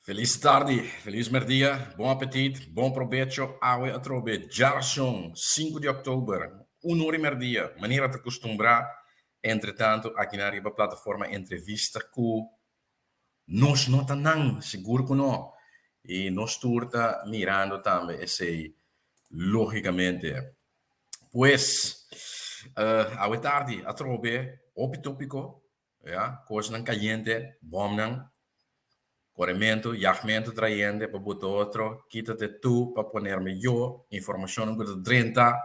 Feliz tarde, feliz merdia, bom apetite, bom provecho, awe atrobe, Jarson, 5 de outubro, 1 hora e merdia, maneira de acostumbrar, entretanto, aqui na riba plataforma entrevista com nós não tá não, seguro que não, e nós turta mirando também, esse, logicamente, pues, awe tarde, atrobe, opitópico, coisa não caliente, bom não, corrimiento, yachmento trayendo para botar otro, quítate tú para ponerme yo, información que te 30,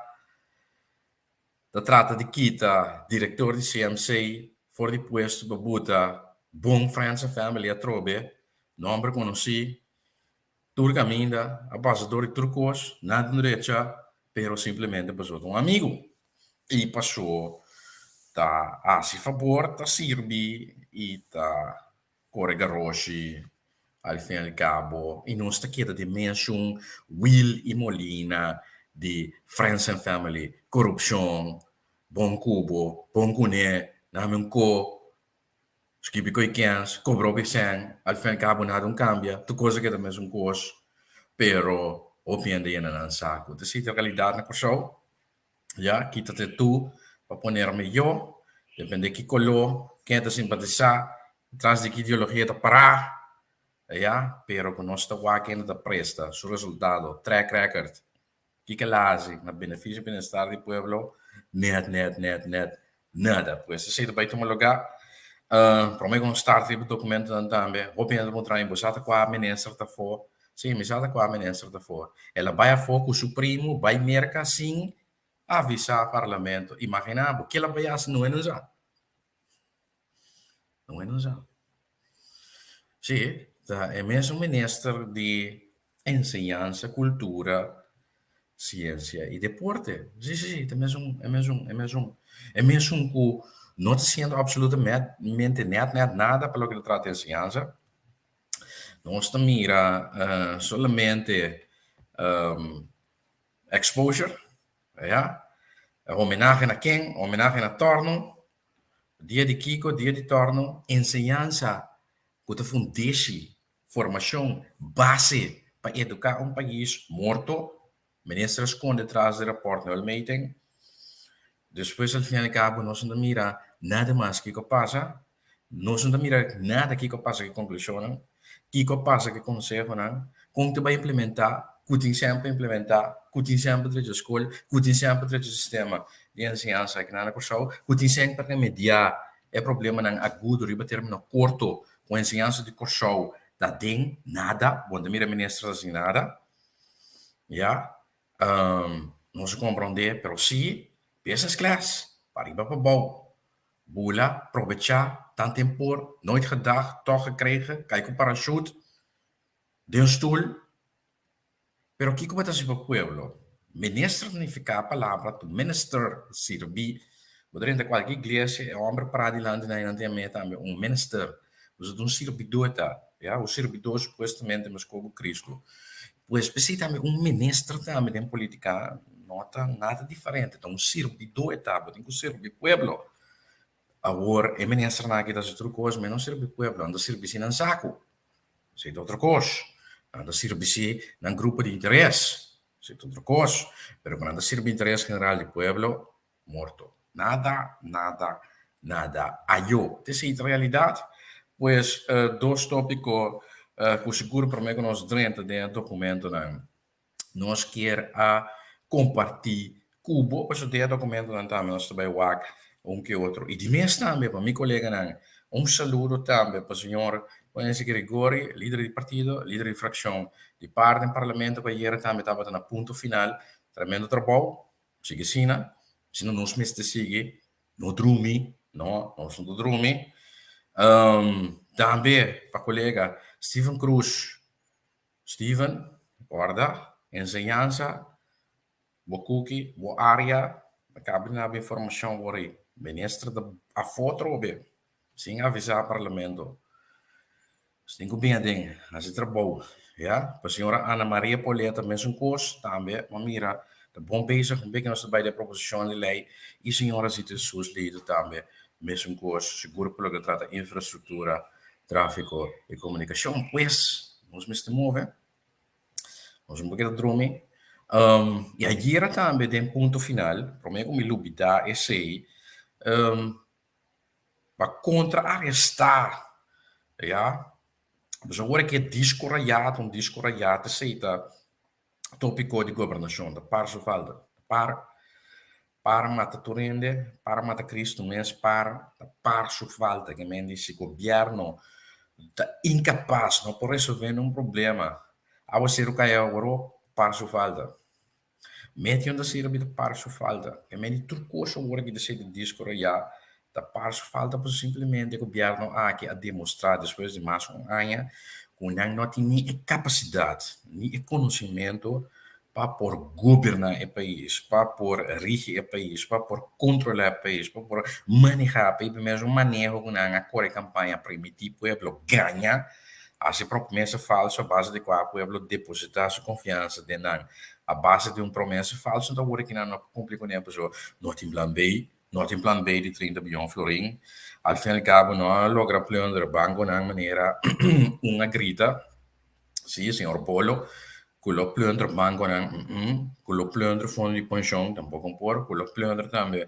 te trata de quita, director de CMC, for de puesto para botar, bom friends and family a trobe, nombre conheci, turcaminda, abasador de turcos, nada derecha, pero simplesmente passou um amigo. E passou, tá a se favor, tá sirvi, e tá correga roxi, al fin e al cabo, in una stacchetta di mention Will e Molina, di Friends and Family, corruption, bon cubo, bon cune, namen co, schipi coi chians, cobro pisang, al fin e al cabo nada un cambia, tu cosa che da mes un cos, pero opiende yena nan saco. De sita realidad na corso, ya, quítate tú, para ponerme yo, depende de qué color, quem te simpatizar, tras de qué ideología te parar, pero con nostra waken da presta, su resultado, track record, que lazi, na beneficio bienestar del pueblo, net, nada. Pues se siete bij lugar, para mim, start o documento também, o penso mostrar em você com a ministra da for, sim, me sata com a ministra da for. Ela vai a foco supremo, vai merca sim, avisar o parlamento, imaginava que ela vai assim, não é não já, não é não já. Sim, é mesmo ministro de ensinança, cultura, ciência e deporte. Sim, é mesmo que não está sendo absolutamente nada pelo que ele trata de ensinança. Não está mira solamente exposure, homenagem a quem, homenagem a torno, dia de Kiko, dia de torno, ensinança, que te fundeixe, formação, base para educar um país morto. Ministro esconde atrás do rapport no meeting. Depois, al final de cabo, nós não mira nada mais que passa. Nós não mira nada que passa que conclusão. Que passa que conselho, não. Como tu vai implementar, que sempre implementar, que sempre traz a escola, que sempre traz o sistema de ensinança que não é correto, que sempre remediar é problema não agudo, riba termino curto, com a ensinança de correto, da tem nada, quando mira ministro assim nada, não se compreende, pero sim, business class, para ir para bouw. Boela, aprovechar, tanto tempo, nooit gedacht, toch gekregen, kijk op parachute, de een stoel. Pero aqui como está para o pueblo? Ministro significa a palavra, tu minister sirvi. Dentro de qualquer igreja, é homem para adiante na antigamente também, minister. Você não servidor, tá? O servidor supostamente, mas como Cristo. Pois, também ministro também em política, não está nada diferente. Então, servidor, tá? Tem que servir o pueblo. Agora, é ministro na que das outras coisas, mas não serve o pueblo, anda servir em saco. Isso é outra coisa. Anda servir em grupo de interesse. Isso é outra coisa. Mas quando anda servir interesse general do pueblo, morto. Nada. Ayo. Essa é a realidade. Pois, dois tópicos que seguro para mim que nós dentro do documento, nós quer compartilhar Cubo, pois o documento também nós também que outro. E de mês também, para meu colega, saludo também para o senhor Juan Gregori, líder de partido, líder de fração de parte do parlamento, que ayer também estava no ponto final, tremendo trabalho, sigue sina, se não nos mestre sigue, não drumi, não drumi. Também para o colega Steven Cruz, Steven, guarda, ensinança, boa cookie, boa área, acaba de haver informação agora, ministro da foto, sem avisar o parlamento. Tem que bem ding, assim trabalho, para a senhora Ana Maria Poleta, mesmo curso, também, mas mira, de bom bezig, um pouquinho nós bij de proposição de lei, e a senhora zit de suas líder também, mesmo curso, seguro pelo que trata infraestrutura, tráfego e comunicação, pois, nós mesmo move, nós um pouquinho de drumming. E aí era também tem ponto final, para mim como ilubida é sei, para contra-arrestar, ja, mas agora que é disco raiado, aceita tópico de governação, da par so falta, para mata Turende, para mata Cristo, mas para so falta, que me diz o governo está incapaz, não por resolver um problema. A você o que é agora, para so falta. Mete onde se de par so falta, que me diz tudo coisa agora que decide disco raiado, da par so falta, por simplesmente o governo aqui a demonstrar depois de mais ano, que não tem nem capacidade, nem conhecimento para por governar o país, para por regir o país, para por controlar o país, para por manejar o país, mesmo manejo que a core campanha permitir o povo ganhar, assim promessa falsa a base de qual o povo depositar sua confiança dentro a base de uma promessa falsa, então agora que não cumpre com a pessoa, não tem plano B, não tem plano B de 30 bilhões de florim, al fim e al cabo não logra plundrar o banco de maneira uma grita, sim, senhor Polo, quello plundra banco quello plundra fondo di pensione, tampoco por, quello plundra também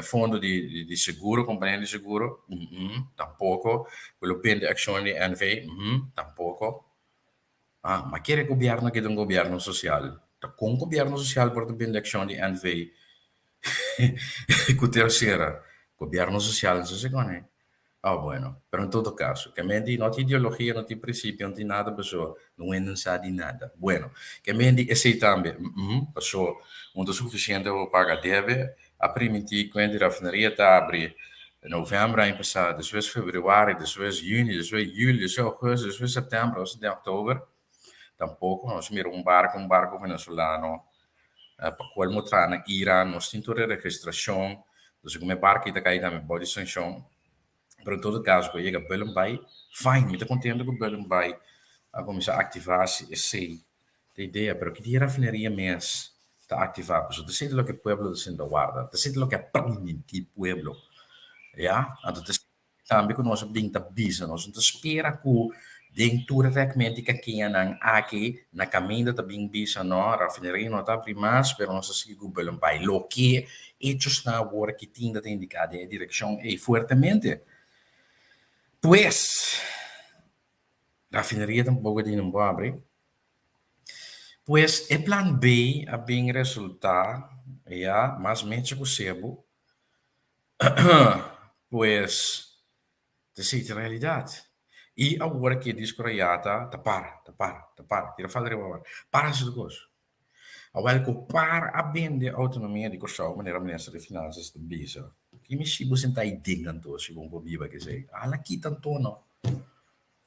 fondo di seguro, companhia di seguro, tampoco, quello prende azioni di NV, tampoco. Ah, ma chi è il governo che è un governo sociale? Con governo sociale per prende azioni di NV, con terceira, governo sociale, non so se con Ah, bueno, pero en todo caso, que me di, no tiene ideología, no tiene principio, no tiene nada, pasó, no es nada de nada. Bueno, que me di, ese también, pasó, un suficiente para deve, a permitir que a raffineria está abrir novembro em passado, depois fevereiro, depois junho, depois julho, depois agosto, depois setembro, depois outubro, tampouco, nós miramos um barco venezuelano, para qual mostrar na Irã, nós temos toda a registração, então como barco está caído na body sanção, pero em todo caso, quando chega Belém vai, fine, me está contente com Belém vai a começar a ativar essa ideia, pero que dia raffineria mesmo está ativada, porque você sabe o que o povo está sendo guarda, você sabe o que é permitir o povo, ja, então também que nós bem tá bisa, nós não espera que dentro realmente que aqui aqui na caminho tá bem bisa, não, a raffineria não está primas, pero nós seguir o Belém vai, lo que hechos na agora que tinha indicado a direção é fortemente. Pues, la refinería tampoco tiene un abre. Pues, el plan B a bien resultar, ya, más mecha que sebo, pues, decide realidad. E agora que discoraiata, tapar, tira falta de para essas coisas. Agora que para a bem de autonomia de Kosovo, maneira ministra de Finanças de Bisa, que me chibo sentar aí dentro, se vão viva que sei, ala aqui tanto não.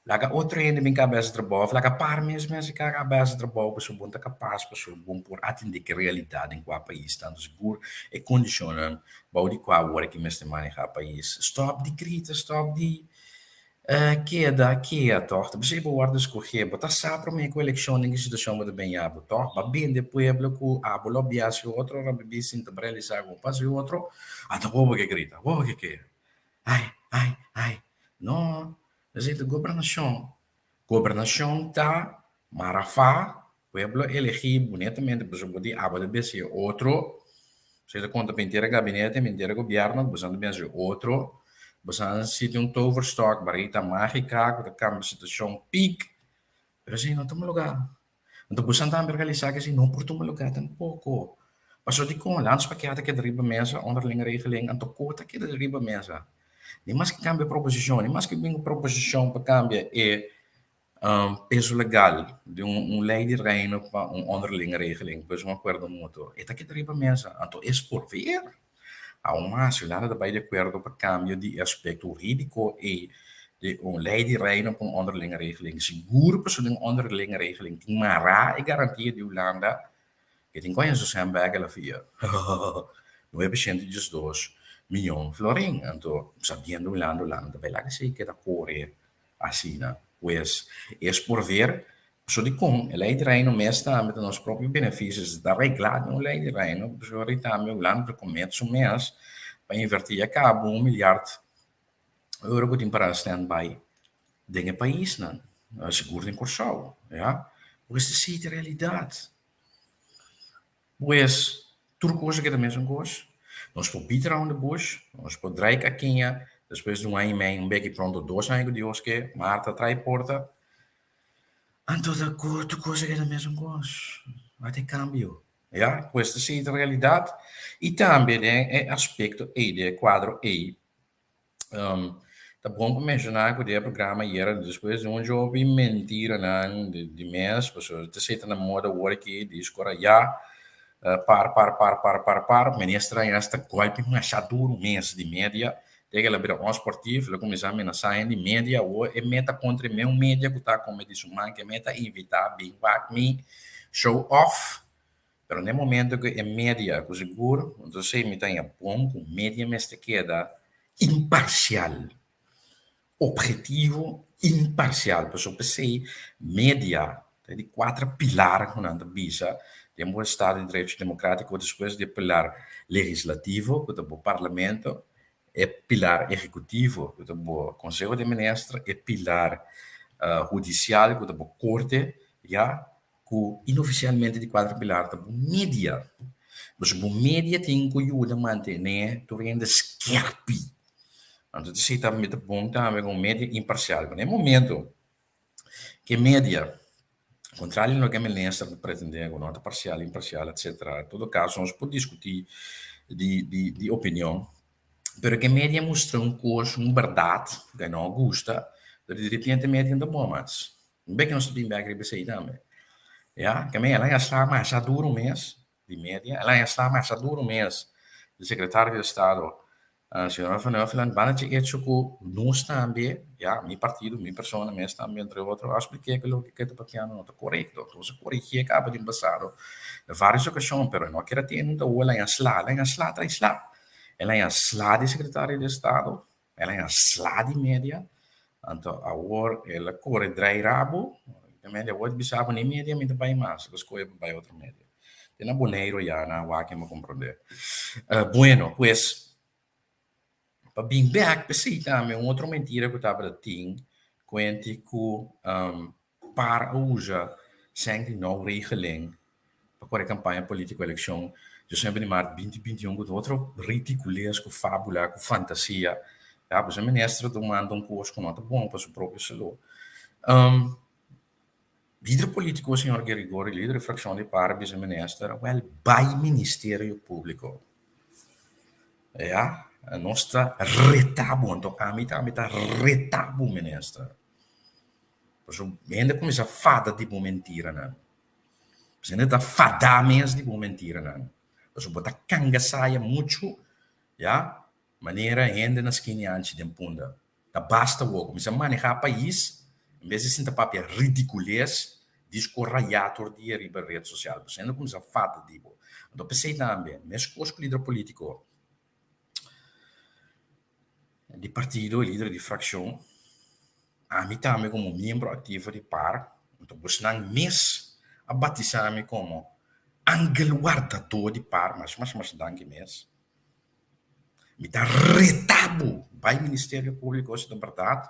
Laga outro ainda bem cabeça de trabalho, laga par mesmo que a cabeça de trabalho, pessoa bom tá capaz, pessoa bom por atender que realidade em qual país tanto seguro e condicionando, bom de qual hora que mesmo manejar país, stop de grita, stop de que é torta, você pode escolher, botar sempre meio com eleição em situação de bem abo, torta, mas bem depois que a bola biase outro, a bebê se realizar com passo outro, até o que grita, o que ai, não. Jadi governação tá marafá, pueblo elegir bonitamente, por exemplo, de aba de besi outro, se ele conta penteira gabinete, penteira governo, buscando bem outro, buscando se tem overstock, barita mágica, que cambia situação peak, pero assim não estamos lugar. Então, buscando também realizar que assim não por tomar lugar tampouco. Passou de com landspakketen que deriva mesa, onderlinge regeling, en tekort que deriva mesa. Nem mais que cambie a proposição, nem mais que venha a proposição para cambiar peso legal de lei de reino para onderlinge regeling, depois acordo mútuo. É que deriva mesa. Então, é por ver. Há uma cilada daarbij de acordo para cambio de aspecto jurídico e de lei de reino para onderlinge regeling. Seguro para zo'n onderlinge regeling. Tem mara e garantia de Holanda que tem conhecido sempre aquela via. 902 milhões de florin. Então, sabendo Holanda, vai lá que sei que da Coreia, assim, né? Pues, é por ver, só de com, a lei de reino mestra met os próprios benefícios da reglada, a lei de reino, so ritame Holanda comete o mês para invertir a cabo 1 miljard euro que tem para stand-by. Dingen país, né? seguro em Corsau, ja? Pues essa é a realidade. Pues, tudo coisa que é da mesma coisa. Nós podemos beat around the bush, nós podemos draaien a Kenia, depois de ano e meio, beetje pronto, 2 anos de Deus que Marta trai porta. Então, tudo coisa que é da mesma coisa. Vai ter cambio. Ja, pues essa é a realidade. E também é aspecto aí, de quadro aí. Tá bom para mencionar que o programa era depois de onde houve mentira de mês, pessoas te seita na moda agora que diz que já par, ministra esta golpe machaduro mês de média, tem ela vira um esportivo, ela começa a ameaçar de média, ou é meta contra meu média que está com medição que é meta evitar big back me show off. Pero no momento que é média, que seguro, então sei me tem a bom, com média me está queda imparcial. Objetivo imparcial. Pues eu pensei, média, de 4 pilares que nós bisa, temos o Estado de Direito Democrático, depois de pilar legislativo, que é o Parlamento, é pilar executivo, que é o Conselho de Ministros, é pilar judicial, que é o Corte, já, que inoficialmente de 4 pilares, é o média. Mas o média tem que ajudar a manter, tu vende esquerpi. Então, se está muito bom também com média imparcial. No momento que média, contrário ao que a ministra pretende, com nota parcial, imparcial, etc., em todo caso, nós podemos discutir de opinião, mas que média mostra uma verdade que não gosta, de repente média ainda bom, mas bem que nós temos bem que pensar também. Ja, que ela está mais duro mês de média, ela está mais duro mês de secretário de Estado. Senhora Van Huffelen, banatje hecho que nós também, ja, meu partido, minha pessoa, mas também, entre outros, eu expliquei que o que está papiando não está correto. Então, se corrigir, acaba de passado. Várias ocasiões, mas não quero ter ainda ou ela é traz lá. Ela é de secretário de Estado, ela é de média, então, agora, ela corre drai rabo, a média, hoje, bisabo, nem média, me vai mais, que escolhe vai outra média. Tem na boneiro já, na wake, me compreender. Bueno, pues, para bem back, pensei também, outra mentira que eu estava tendo, quanto que para usa sem não regeling para a campanha política eleição, eu sempre de março 2021, com outro ridiculez, com fábula, com fantasia, ja, pues a ministra demanda curso com nota bom para o próprio saúde. Líder político, o senhor Guerrigori, líder fração de par, vice-ministra, well, by Ministério Público. Ja, a nostra retabo, então a mim está retabo, ministra. Pois ainda começa a fada de mentira, né? Pois ainda está fada mesmo de mentira, né? Pois botar canga saia muito, já, maneira ainda nas 15 anos de punda. Tá basta o começa a manejar o país, em vez de sentar papel ridiculez, discorraiator de rede social. Pois ainda começa a fada de bo. Então pensei também, mesmo com o líder político, de partido, líder de fração, a mim também como membro ativo de par, então você não mês a batizar-me como ángel guardador de par, mas danke mês. Me dá retabo, vai Ministério Público, hoje da verdade,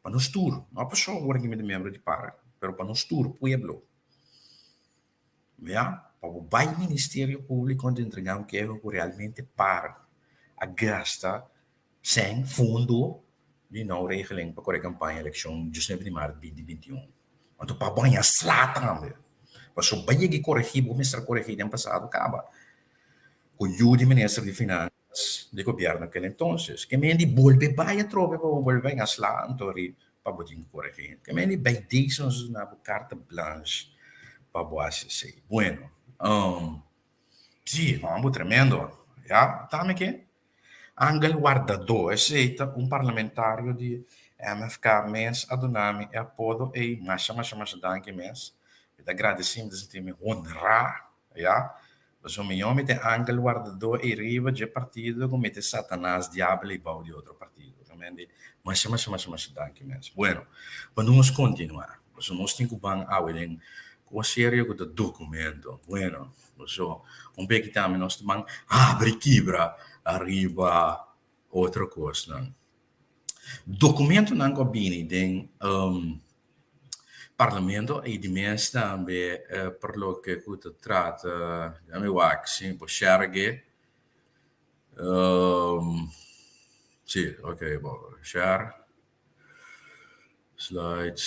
para nós tour, não para só o argumento de membro de par, mas para nós tour, pueblo. Ja, para o vai Ministério Público, onde entregar o que é realmente par, a gasta, sem fundo, de não regeling para a campanha eleição de 19 de março de 2021. Então, para banhar slá também. Mas se o banho que corrigir, o ministro corrigir no passado, acaba. Com o ministro de Finanças do governo naquele entonces, que me devolve vai a tropa para devolver a slá, então, para poder corrigir. Que me vai deixar na carta blanche para boa se bueno. Sim, vamos tremendo. Já, tá me que? Angel guardador, aceita parlamentário de MFK mês adonami é apodo e mas danke mês. Eu agradecemos de me honrar, já. Mas o meu nome é Angel guardador e riba de partido como é Satanás, diabo e pau de outro partido. Também de mas danke mês. Bueno, vamos continuar. Nós temos que banhar com a série do documento. Bueno, so que também nós temos abre quebra arriba outra coisa. Documento não combina tem Parlamento e di mens tambe per lo che kuta trata mi waxi po share sì, ok, boh, share slides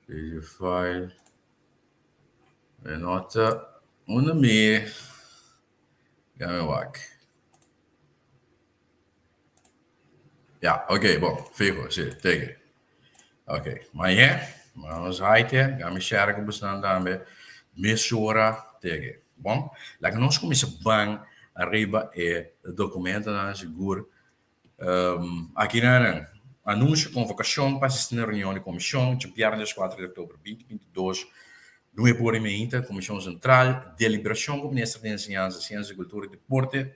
video file e nota una me mi wax ja, ok, boh, figo, sì, tege. Ok, maar vamos haite, gami share ko bustan tambe, mesura tege. Bom, la que nós começamos bem arriba é documento na seguro. Aqui na anúncio convocação para assistir na reunião de comissão de viernes 4 de outubro de 2022 no Eborimenta, Comissão Central, deliberação do Ministro de Ensinança, Ciência, Cultura e Deporte,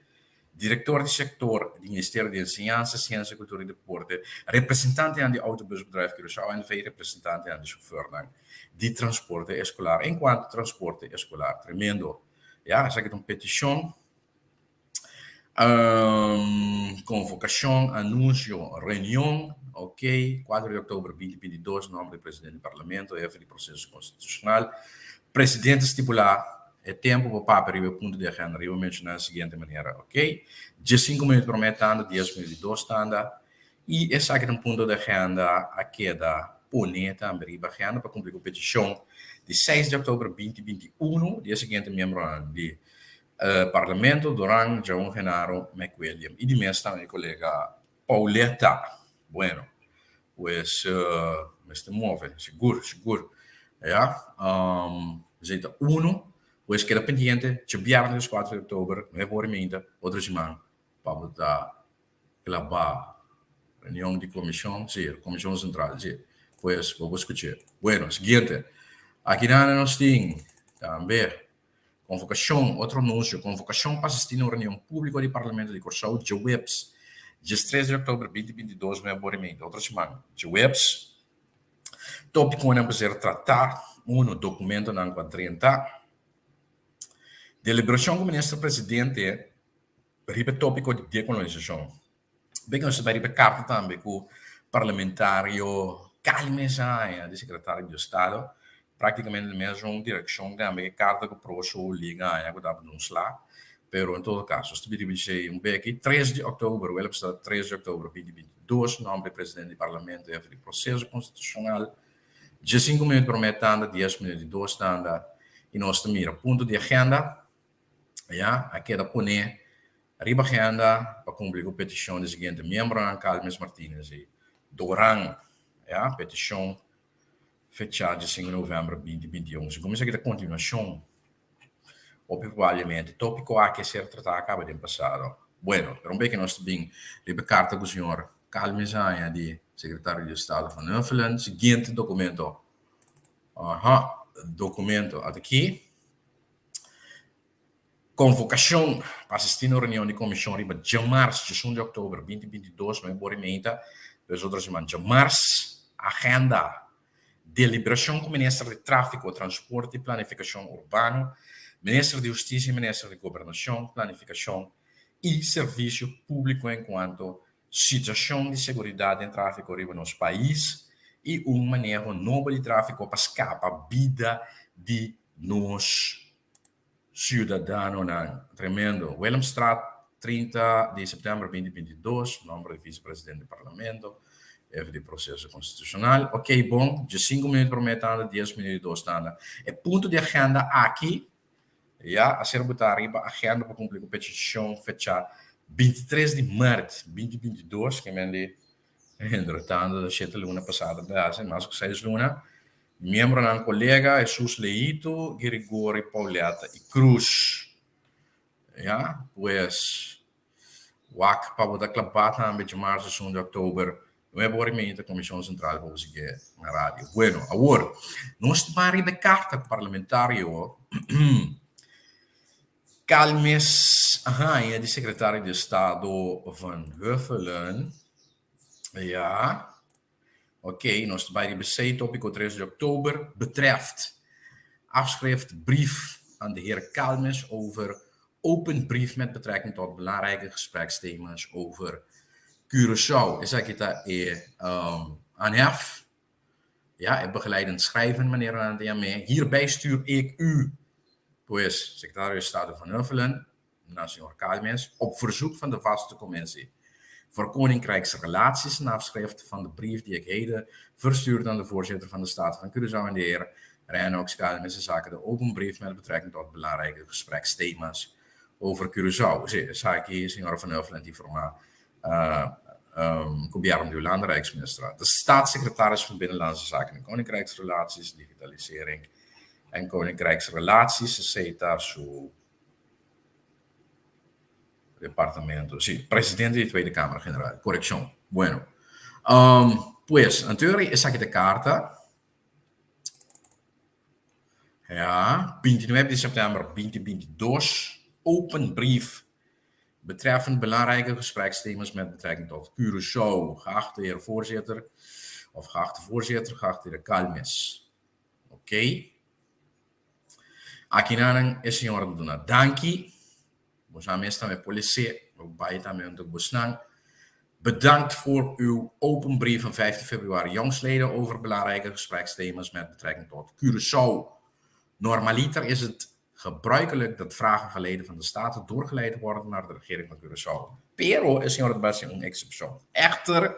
diretor do setor do Ministério de Ensinança, Ciência, Cultura e Deporte, representante do autobusbedrijf Curaçao en de representante do chauffeur de transporte escolar. Enquanto transporte escolar, tremendo. Ja, essa aqui é uma petição. Convocação, anúncio, reunião, ok, 4 de outubro de 2022, nome do presidente do Parlamento, F de processo constitucional. Presidente estipular é tempo para papel e ponto de agenda, eu vou mencionar da seguinte maneira, ok? 5 minutos prometendo, 10 minutos de 2 tanda, e esse aqui é um ponto de agenda, a queda poneta, também a agenda para cumprir a petição de 6 de outubro de 2021, dia seguinte, membro de Parlamento durante João Genaro McWilliam. E de mim está minha colega Pauleta. Bueno, pues me se mueve, seguro, seguro. Ja, zeta uno, pues queda pendiente, de viernes 4 de outubro, no Eborimenta, outra semana, para botar aquela reunião de comissão, sim, comissão central, sim. Pues, vamos escutar. Bueno, seguinte, aqui nós temos também convocação, outro anúncio, convocação para assistir a uma reunião pública do Parlamento de Curaçao, de WEPS, dia 13 de outubro de 2022, no Eborimenta, outra semana, de WEPS. Tópico que vamos tratar, documento na 30. Deliberação do ministro-presidente, ribe tópico de decolonização. Bem, nós vamos ver carta também com o parlamentário Carlos Sainz, de secretário de Estado, praticamente a mesma direção também, carta que o professor liga a que dava nos lá, pero em todo caso, se tiver dizer aqui, 3 de outubro, ele precisa 3 de outubro de 2022, nome do presidente do Parlamento, de processo constitucional, 5 minutos prometendo, 10 minutos de 2 tanda, e nós temos ponto de agenda, ja, aqui da pone arriba agenda para cumprir a petição do seguinte membro, Carlos Martínez, e Doran, ja, petição fechada de 5 de novembro de 2021. Começa aqui a continuação, obviamente, tópico A que ser tratado acaba de passado. Bueno, pero que nós também riba carta com o senhor Carlos Sainz, de secretário de Estado van Huffelen, seguinte documento. Documento aqui. Convocação para assistir a reunião de comissão de março, de 1 de outubro de 2022, no Eborimenta, das outras semanas. De março, agenda. Deliberação com o Ministro de Tráfego, Transporte e Planificação Urbano, Ministro de Justiça e Ministro de Governação, Planificação e Serviço Público enquanto situação de segurança em tráfego no nosso país e manejo novo de tráfego para escapar a vida de nós cidadãos. Tremendo. Willemstraat, 30 de setembro de 2022, nome do vice-presidente do Parlamento, F de processo constitucional. Ok, bom, de 5 minutos prometendo, 10 minutos de 2 tanda. É ponto de agenda aqui, já, a ser botar arriba, agenda para cumprir a petição fechada 23 de março de 2022, que é entretanto, da 7 luna passada, mais que 6 luna, membro da colega Jesus Leito, Grigori Pauleta e Cruz. Ja, pues, WAC para botar clapar também de março, 1 de outubro, no Eborimenta, da Comissão Central para seguir na rádio. Bueno, agora, nós temos de carta parlamentário, Carlos Sainz, de secretário de Estado van Huffelen, ja, ok, nós temos de tópico 3 de outubro, betreft afschriftbrief aan de heer Kalmes over open brief met betrekking tot belangrijke gespreksthema's over Curaçao is kita ANF, ja, begeleidend schrijven, meneer Andiame. Hierbij stuur ik u, pues, secretaris Staten van Huffelen, Nationaal Kalmens, op verzoek van de vaste commissie voor Koninkrijksrelaties een afschrift van de brief die ik heden verstuurde aan de voorzitter van de Staten van Curaçao en de heer Reinox Kalmens in zaken de open brief met betrekking tot belangrijke gespreksthema's over Curaçao. Zaken, signor van Huffelen, die forma Gobierno de Hollande Rijksminister. De staatssecretaris van Binnenlandse Zaken en Koninkrijksrelaties, Digitalisering en Koninkrijksrelaties, CETA, su departamento. Sí, presidente de Tweede Kamer General. Corrección. Bueno. Pues, en teoría, esa de carta. Ja, 29 september 2022. Open brief betreffend belangrijke gespreksthema's met betrekking tot Curaçao. Geachte heer voorzitter, of geachte voorzitter, geachte heer Kalmes. Oké. Aqui na é senhora Dona Danki. Mosambique met politie, waarbij het de Bosnang. Bedankt voor uw open brief van 15 februari jongstleden over belangrijke gespreksthema's met betrekking tot Curaçao. Normaliter is het gebruikelijk dat vragen van leden van de Staten doorgeleid worden naar de regering van Curaçao. Pero is señor Bassi een exception. Echter,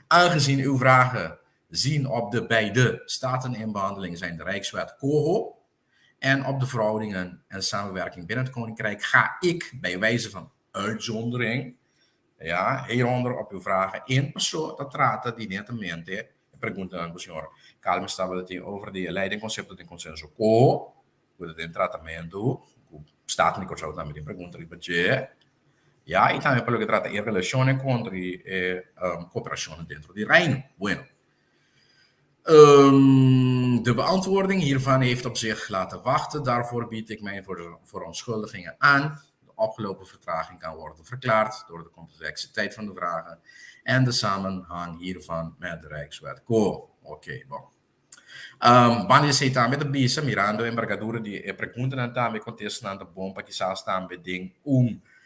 aangezien uw vragen zien op de beide staten in behandeling zijn de Rijkswet COHO en op de verhoudingen en samenwerking binnen het Koninkrijk, ga ik bij wijze van uitzondering, ja, hieronder op uw vragen in persoon te traten diretamente perguntando, senhor, calma estability over de leiding concepto de consenso co, cuida de tratamento, o Stato de Curaçao também pergunta de budget, ja, e também pelo que trata em relação contra cooperação dentro de Reino. Bueno. De beantwoording hiervan heeft op zich laten wachten. Daarvoor bied ik mijn verontschuldigingen aan. De opgelopen vertraging kan worden verklaard door de complexiteit van de vragen en de samenhang hiervan met de Rijkswet Co. Oké, bon. Wanneer se também de bisa mirando envergadura de perguntas também contestando bom para quizás também tem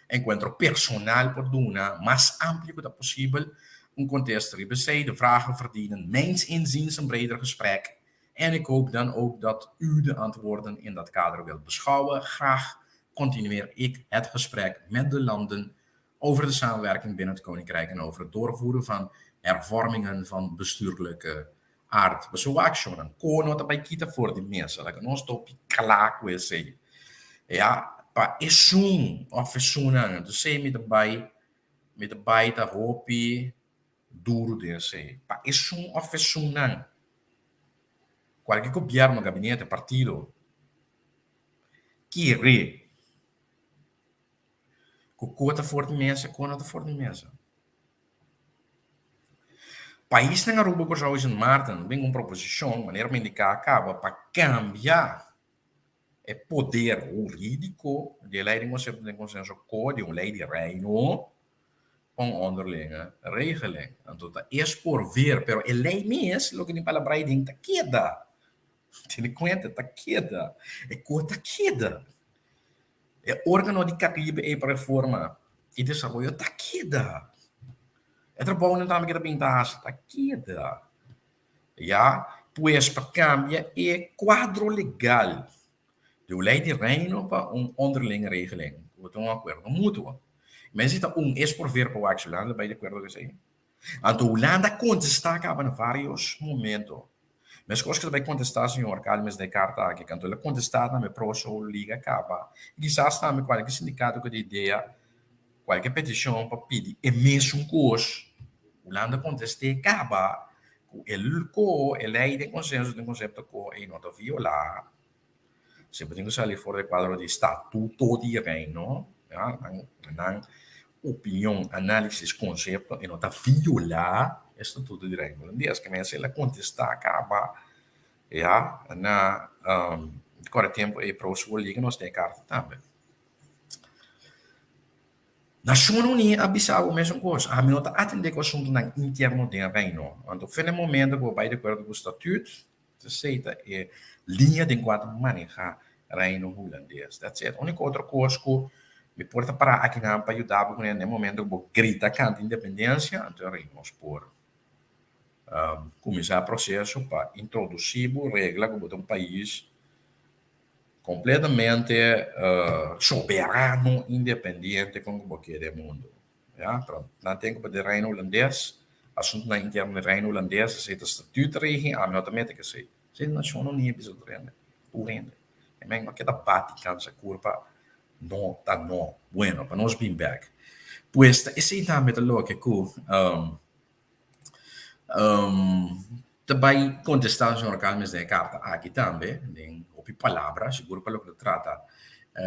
encontro personal por duna, mas amplo dat possível. Een contest de vragen verdienen mijns inziens een breder gesprek. En ik hoop dan ook dat u de antwoorden in dat kader wilt beschouwen. Graag continueer ik het gesprek met de landen over de samenwerking binnen het Koninkrijk en over het doorvoeren van hervormingen van bestuurlijke aard. We zullen actie doen. Kono dat bij kita voor die mensen. Dat ons top klaar kwestie. Ja, pa isun of isun. Dus zeg met de bij dat hoopie. Duro de ser. Pa isso um afecionan. Qualquer governo, gabinete, partido, querer que cota for de mesa, cota for de mesa. País na Aruba que já hoje em Martin vem uma proposição, maneira de indicar acaba para cambiar o poder jurídico de leiding conceito de consenso de lei de reino. Een onderlinge regeling. En dat is por ver, pero el lei mes, lo que ni palabra ding ta queda. Tiene cuenta, ta queda. E co ta queda. E órgano de Caribe e reforma e desarrollo ta queda. E trabalho também que pintas ta queda. Ja, pues para cambia e quadro legal. De lei de reino para onderlinge regeling. Wat een acordo mútuo. Mensen zitten is por ver para o Holanda bij de acordo que sei. Anto Holanda contesta em vários momentos. Mas coisas que vai contestar, senhor Carlos de carta aqui, quando ele contestar na minha próxima liga acaba. Quizás também qualquer sindicato que de ideia, qualquer petição para pedir é mesmo coisa. Holanda contesta acaba. Ele aí de consenso de conceito co e não violar. Se podemos sair fora do quadro de estatuto de reino, ja, dan opinião, análise, conceito, e não está violar o estatuto de reino. Um dia que começa a contestar, acaba, ja, na corre tempo e próximo liga nós tem carta também. Nação Unida avisava a mesma coisa. A minha atender com o assunto na interno de reino. Então, foi no momento que vai de acordo com o estatuto, se aceita é linha de enquanto manejar reino holandês. That's it. A única outra coisa que Me porta para aqui na para ajudar porque no momento que grita canta independência, então nós por começar o processo para introduzir regra que um país completamente soberano, independente com o que é do mundo. Ja, pronto. Não tem que de reino holandês, assunto na interno do reino holandês, se het statuutregie aan automatic se. Se não são não é piso rende. O rende. E mesmo que da Vatican se curva no tá no. Bueno, para nós bem back. Pues esse também lo que também contestar sobre calmes de carta aqui também, em opi palavras, seguro para o que trata,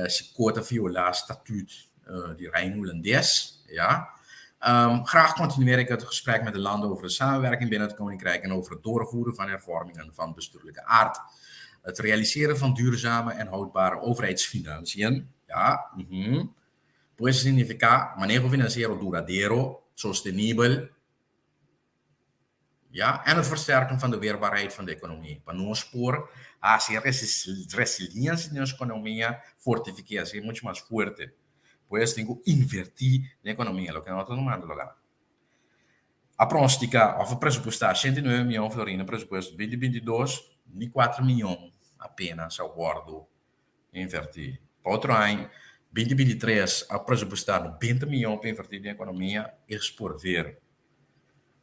se cota viola statuut de Reino Holandês, ja. Graag continueer ik het gesprek met de landen over de samenwerking binnen het Koninkrijk en over het doorvoeren van hervormingen van bestuurlijke aard. Het realiseren van duurzame en houdbare overheidsfinanciën, ja, pues significa manejo financiero duradero, sostenible, ja, en het versterken van de weerbaarheid van de economie. Para não expor a resiliência de nossa economia, fortificação muito mais forte. Pues tenho que invertir na economia, lo que nós estamos mandando lá. A prostica, of pressupostar 109 milhões florina, pressuposto 2022, nem 4 milhões apenas ao guardo invertir. Para outro ano, 2023, a pressupostar 90 milhões para invertir na economia, expor ver.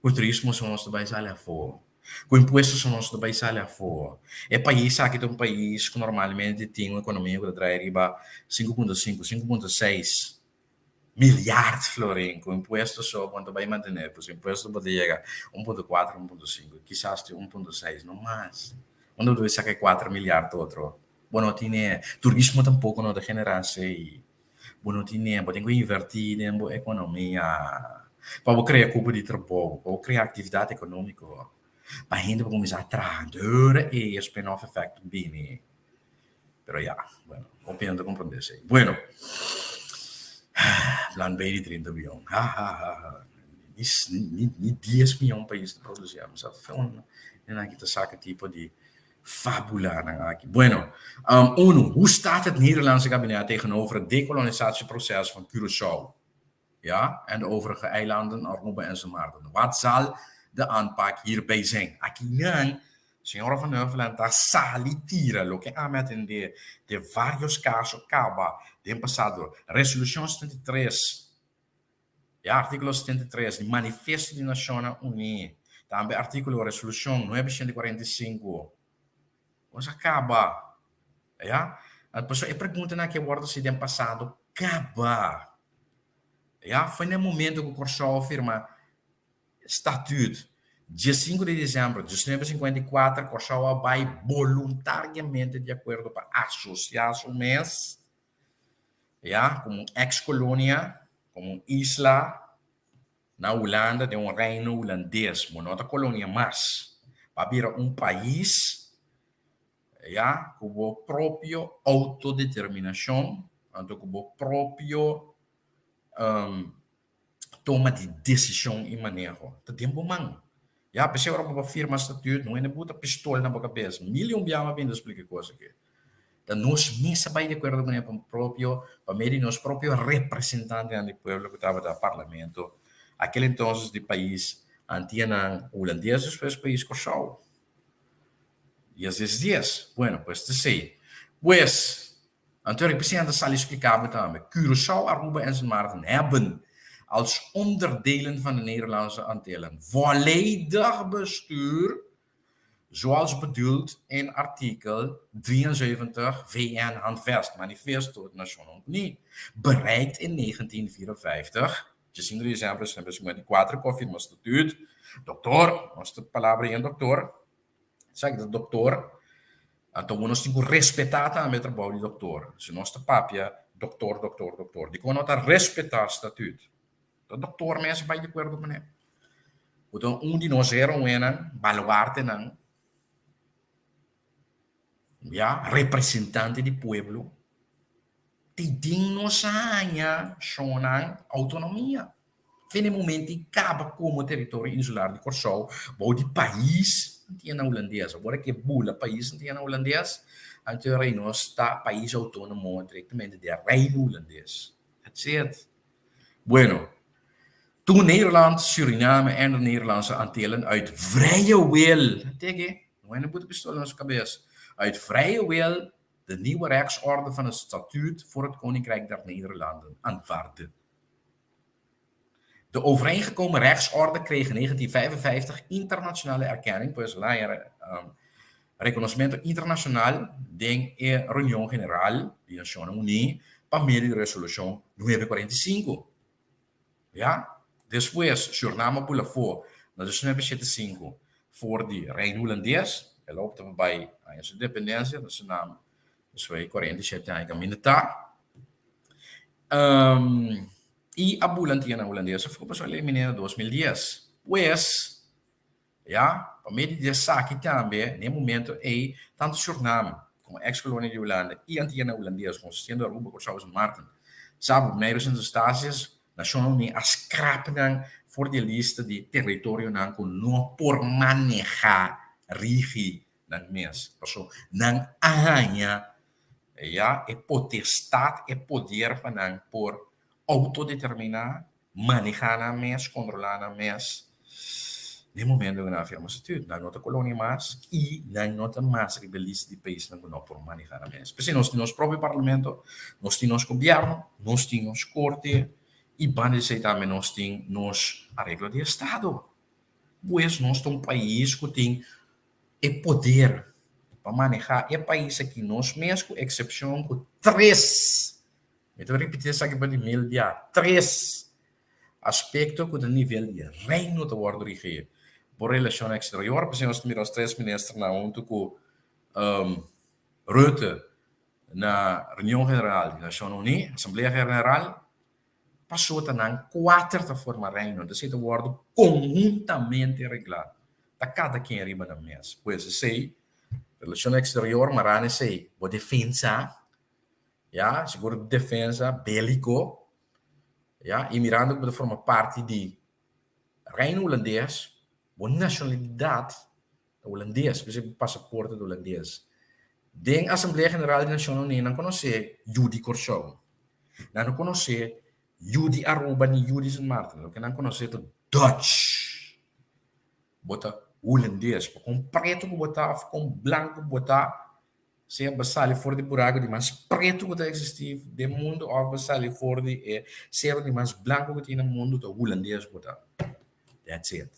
O turismo são nós também lá fora. Com impostos são nós também lá fora. É país aqui é um país que normalmente tem uma economia que traz riba 5,5, 5,6 milhares de florins. Com impostos só quando vai manter, pois impostos pode chegar 1,4, 1,5, quizás 1,6, não mais. Quando tu saca 4 milhares outro. Bueno, tiene turismo tampouco não degenerasse aí. Bueno, tiene, pode invertir na economia. Para criar cubo de trabalho, para criar atividade econômica, para a gente começar a trazer e spin-off effect bem. Pero ya, bueno, compreendo comprender-se. Bueno, plan B de 30 milhões. Ni 10 milhões para isso produzirmos. Não é que te saca tipo de fabula aqui. Bueno, hoe staat het Nederlandse kabinet tegenover het decolonisatieproces van Curaçao? Ja, en de overige eilanden, Aruba en Sint Maarten. Wat zal de aanpak hierbij zijn? Aqui não, senhora Van Heuvel, está salitira lo que há de vários casos acaba de passado. Resolução 73, ja, artículo 73, de Manifesto de Nações Unidas. Também artículo Resolução 945. Mas acaba. Ja? A pessoa pergunta na que guarda se tem passado, acaba. Ja, foi no momento que o Curaçao firma estatuto. Dia 5 de dezembro de 1954, Curaçao vai voluntariamente de acordo para associar-se ao mês, ja, como ex-colônia, como isla na Holanda, de um reino holandês, uma outra colônia mais, para virar um país, ja, com a própria autodeterminação, com o próprio toma de decisão e manejo. Tá tempo man. Ja, pessoa para firma estatuto, não é botar pistola na cabeça. Milhão biama bem explicar coisa aqui. Então nós mesa vai de acordo com o próprio, para medir nós próprio representante do povo que estava no parlamento. Aquele então de país antigo holandês, depois país Curaçao. E às vezes, bueno, pues te sei. Pues, natuurlijk precies zal explicar também. Curaçao, Aruba en Sint Maarten hebben als onderdelen van de Nederlandse Antillen volledig bestuur, zoals bedoeld in artikel 73 VN-handvest, Manifesto Nacional Unie, bereikt in 1954, 5 de dezembro de 1954, confirma o estatuto. Doutor, nossa palavra é doutor, sabe que doutor, então nós temos que respeitar também o trabalho do doutor. Se nós papia, doutor, de como nós respeitar o estatuto. O doutor mesmo vai de acordo com ele. Então, de nós era baluarte, ja, representante do povo, tem nossa autonomia. Vem momento que acaba como território insular de Curaçao, ou de país não tinha na holandesa. Agora que bula país não tinha na holandesa, então o reino está país autônomo diretamente do reino holandês. Zie het. Bueno, toen Nederland, Suriname en de Nederlandse Antillen uit vrije wil, tegen, uit vrije wil de nieuwe rechtsorde van het statuut voor het Koninkrijk der Nederlanden aanvaarden. De overeengekomen rechtsorde kreeg in 1955 internationale erkenning, pues reconocimiento internacional de Reunión General de Naciones Unidas para medio de resolución 945. Ja? Después, Suriname pula voor, na 1975, voor die Reino Holandês, ela opta bij a sua independência, na Suriname, isso foi 47 anos que militar. E a bulantina holandesa foi para eliminar em 2010. Pues, ja, para meio de saque também, no momento, tanto Suriname como a ex-colônia de Holanda e a Antillen holandesa, consistendo a Aruba, Curaçao e Martin, sabe, meios instâncias, Nacional Unie as skrapen voor de lista de território não com não por manejar rigi nan mes. Então, não arranha, ja, é potestade, é poder para por autodeterminar, manejar na mes, controlar na mes. No momento que nós afirmamos tudo, não nota colônia mais e não nota mais de lista de países não por manejar na mes. Porque nós temos próprio parlamento, nós temos governo, nós temos corte, e para dizer também nós temos arreglo de Estado. Pois nós temos um país que tem o poder para manejar. É país aqui, nós mesmo, exceção com 3. Eu vou repetir isso aqui para o e-mail dia. 3 aspectos que o nível de reino de ordem regido. Por relação exterior, porque nós temos os 3 ministros na junto com Rutte na reunião geral da Nações Unidas, Assembleia Geral, passou a 4 forma reino, de certo modo, conjuntamente reglado. Da cada quem arriba na mesa. Pois sei, relação exterior, marane sei, boa defesa, ja, seguro defesa, bélico, ja, e mirando que forma parte de reino holandês, boa nacionalidade holandês, por exemplo, passaporte holandês. Den Assembleia Geral da Nações Unidas não conhece Judy Curaçao, não conhece Judy Aruba ni Judy Sint Maarten, que não conhece o Dutch, bota holandês, com preto que botar, com branco botar, se basali for de buraco de mais preto que existir do mundo, ou basali for de ser de mais branco que tem no mundo, o holandês botar. That's it.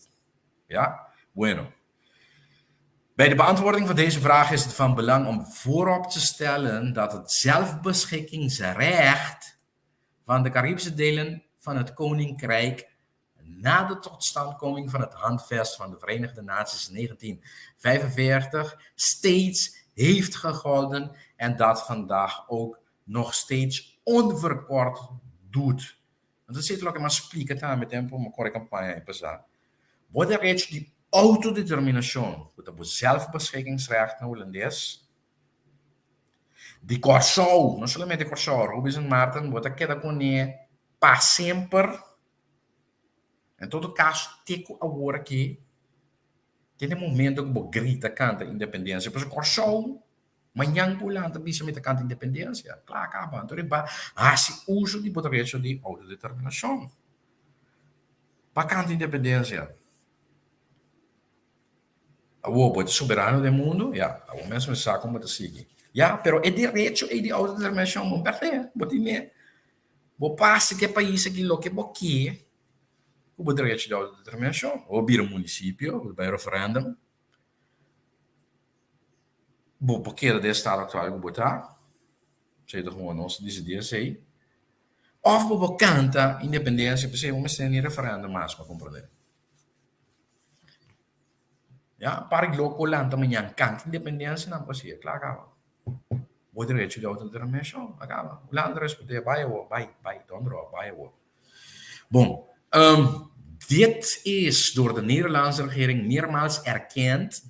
Ja? Bueno. Bij de beantwoording van deze vraag is het van belang om voorop te stellen dat het zelfbeschikkingsrecht van de Caribische delen van het Koninkrijk na de totstandkoming van het Handvest van de Verenigde Naties in 1945 steeds heeft gegolden en dat vandaag ook nog steeds onverkort doet. En dat zit ook maar spreken aan met tempo, maar correct campagne in passar. Wat er reeds die autodeterminatie, dat het zelfbeschikkingsrecht nou holandês, de Curaçao, não somente de Curaçao, Rubens e Martin, bota queda com ele para sempre. Em todo caso, teco agora que tem um momento que você grita, canta independência, porque Curaçao, manhã pulando, bisa me canta independência, claro, acaba. Então, se uso de botar isso de autodeterminação para cantar independência. O bote soberano do mundo, ja, o mesmo saco como seguir. Ja, pero é direito e de autodeterminação, não perde, bote me. Bo passe que país aqui lo que boque, o direito de autodeterminação, ou vir um município, ou vir referendum. Bo porque de estado atual que botar, sei do gewoon ons decidir sei. Of bo canta independência, porque vamos ter um referendum mais para compreender. Ja, para gloko lang taman yan, canta independência não pode ser, claro, acaba. O direito de autodeterminação, acaba. O land respecteer, vai, dondro, vai. Bon, dit is door de Nederlandse regering meermaals erkend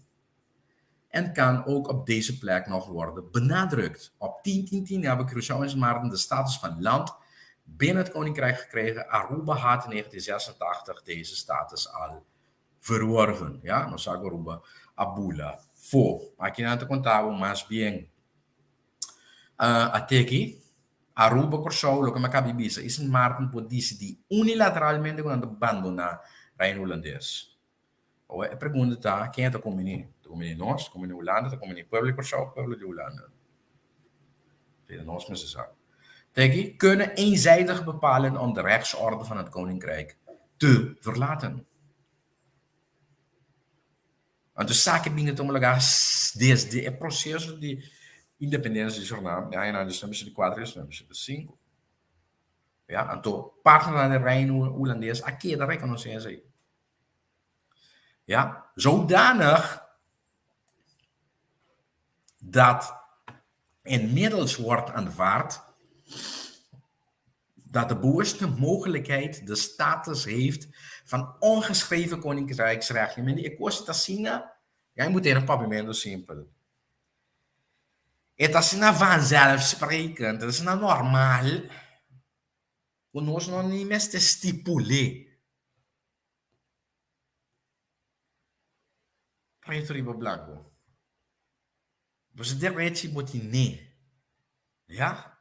en kan ook op deze plek nog worden benadrukt. Op 10/10/10 hebben Curaçao en Sint Maarten de status van land binnen het Koninkrijk gekregen. Aruba had in 1986 deze status al verworven. Ja, no sago Aruba, Abula, Fo. Aqui não te contava mais bem até aqui, Aruba Corso, lo que me cabe bisa, is een Martin por decidir unilateralmente quando abandonar Reino Holandês. Ou a pergunta está, quem é a comunidade? A comunidade nós, a comunidade Holanda, a comunidade Pueblo Corso, Pueblo de Holanda. Dat is ons met z'n zaak. Die kunnen eenzijdig bepalen om de rechtsorde van het koninkrijk te verlaten. Want de zaken binnen te omlaag desde het processo de independência de jornal, ja, na estamos de 4 estamos de 5. Ja, então, partner de Reino Holandês, aqui da reconnaissance. Ja, zodanig dat inmiddels wordt aanvaard dat de boerste mogelijkheid de status heeft van ongeschreven koninkrijksrecht. Ik was het zien, jij moet in een papiermendo simpel. Het is nou vanzelfsprekend, het is nou normaal. Ons nog niet meer te stipuleren. Preto blanco. Dus de rechi botine. Ja?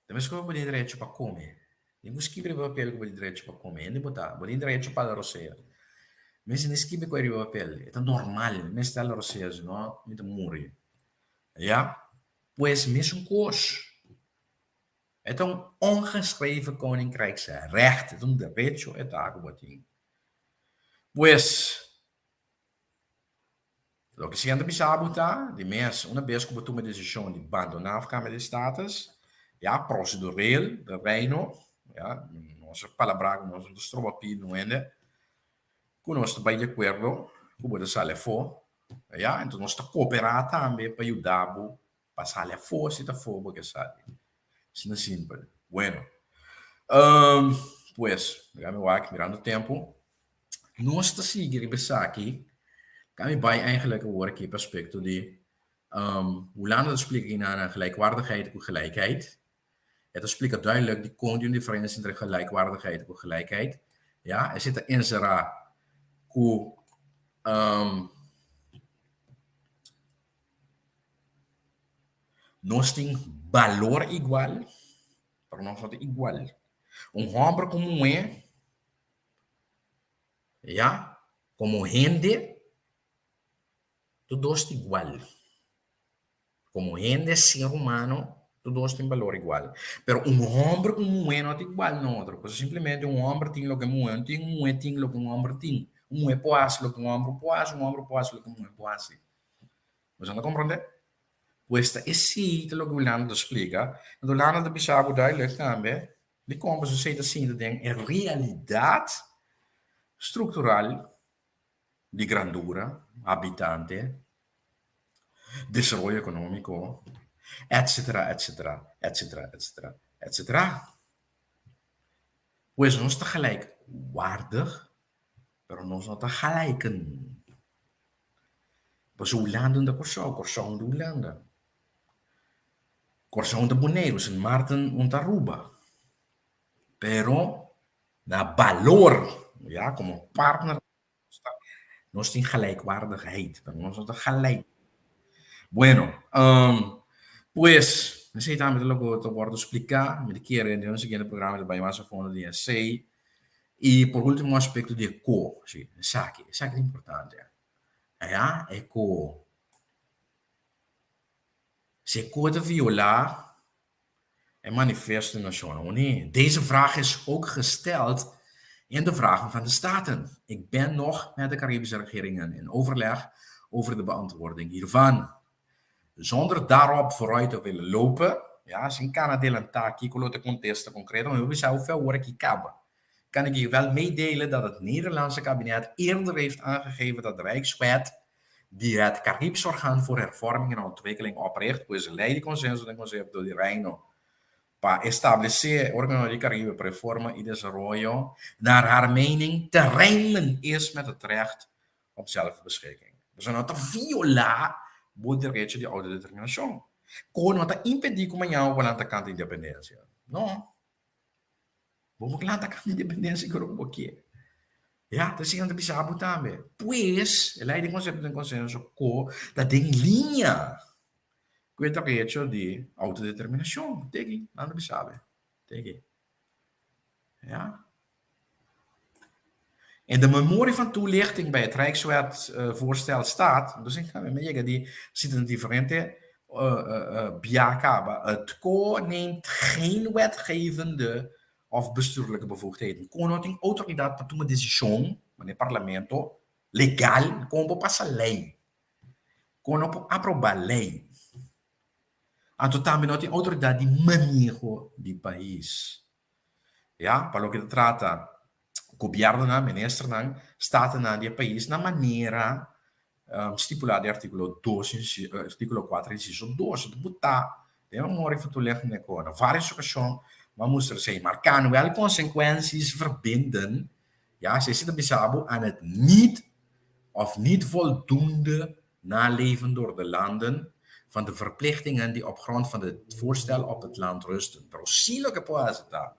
Também escolho o direito para comer. E não escreve o papel com o direito para comer. E não botar. O direito para a roceia. Mas não escreve com o papel. É normal. Mas está a roceia, não? Muito morre. Ja? Pois mesmo coisa. Então, ongeschreven koninkrijksrecht. Het is een direito é algo botinho. Pois, lo que se anda bisabo tá, de mês, uma vez que botou uma decisão de abandonar a Câmara de Status, ja, procedural, de reino, ja, nossa palavra, nosso estropapi, não é, com nós bem de acordo, com o sale for, ja, então nós cooperar também para ajudar a passar a for, se tá for, porque sabe, isso não é simples. Bueno, pues, mirando o tempo, nós está seguindo aqui, kami bij eigenlijk hoor ik aspecten die hoe langer het spreken naar gelijkwaardigheid en gelijkheid. Het spreekt duidelijk die continue differentie entre gelijkwaardigheid en gelijkheid. Ja, er zit in zera ku nós tem valor igual, para nós é igual. Homem como é, ja, como gente, todos igual. Como gente, ser humano, todos têm valor igual. Pero homem como é não é igual no outro. Porque simplesmente homem tem o que mulher tem o que homem tem. Mulher pode o que homem pode, homem pode o que mulher pode. Você não compreende? Pues esse é o que o Leonardo explica. O Leonardo deixava duidelijk também de como você está sendo a realidade estrutural de grandura, habitante, desarrollo económico, etcétera, etcétera, etcétera, etcétera, etcétera. Pues não está gelijkwaardig, pero não está gelijken. Pues Holanda de Corso de Holanda. Corso de Bonaire, Sint Maarten en Aruba. Pero, na valor, ja, como partner, no is gelijkwaardigheid, pero no is gelijk. Bueno, pues, necesitamos lo que te voy a explicar, me quiere en el siguiente programa de Bayamasa Fondo de DNC. Y por último aspecto de co, sí, saque es importante. Ja, co. Se co te viola en manifeste nationaal niet. Deze vraag is ook gesteld in de vragen van de staten. Ik ben nog met de Caribische regeringen in overleg over de beantwoording hiervan. Zonder daarop vooruit te willen lopen, ja, sin Canada taki con de contexto concreto, maar we zouden veel werk hebben. Kan ik je wel meedelen dat het Nederlandse kabinet eerder heeft aangegeven dat de Rijkswet, die het Caribisch Orgaan voor Hervorming en Ontwikkeling opricht, pues lei di consenso del concepto di Reino para establecer órgano de Caribe para reforma y desarrollo, naar haar mening te rijmen is met het recht op zelfbeschikking. Dus dan te viola het derecho de autodeterminación. Con nota impedir como ya o la tanta independencia. No. Vamos lá tanta independencia que não quer. Ja, dat is iemand die sabu também. Pues, ele tem conceito de consenso co da tem linha questo diritto di autodeterminazione, tegi, non lo sabe, tegi, ja. In de memorie van toelichting bij het Rijkswet-voorstel staat, dus ik ga met je die zitten differente biakaba. Het KO neemt geen wetgevende of bestuurlijke bevoegdheden. KO not tem autoridade para tomar decisão no parlamento legal como passa lei. KO não pode aprovar lei. Então também não tem autoridade de manejo do país. Ja, para o que trata governo na ministro na staat na die país na maneira stipulada in articolo 2 articolo 4 inciso 2 de botar de memória fatulech ne kona várias ocasiões maar moest er zijn maar kan wel consequenties verbinden ja ze zitten besabo aan het niet of niet voldoende naleven door de landen van de verplichtingen die op grond van het voorstel op het land rusten. Pero sí lo que puede hacer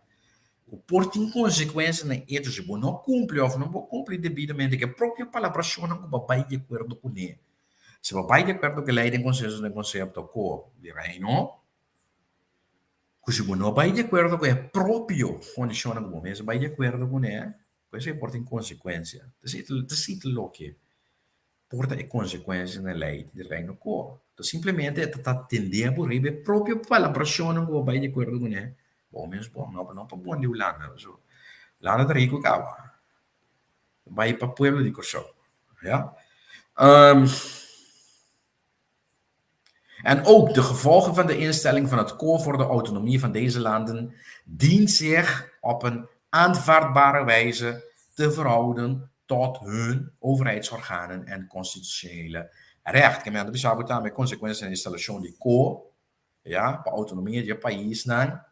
por tem consequências na eto se não cumpre ou não cumpre devidamente que a própria palavra não vai de acordo com ele. Se vai de acordo com a lei de consenso do conceito co de reino, que se não vai de acordo com a própria condição do momento, vai de acordo com ele, isso porta consequência. Decide lo que porta consequências na lei de reino co. Então simplesmente está atendendo por a própria palavra não vai de acordo com ele. Bom, mesmo não para bom de Holanda. So, Landa de rico kawa. Vai para pueblo de Kosovo. Ja? En ook de gevolgen van de instelling van het KO voor de autonomie van deze landen dient zich op een aanvaardbare wijze te verhouden tot hun overheidsorganen en constitutionele recht. Que me bisabo também consequências da instalação de KO, ja, para a autonomia de país, não?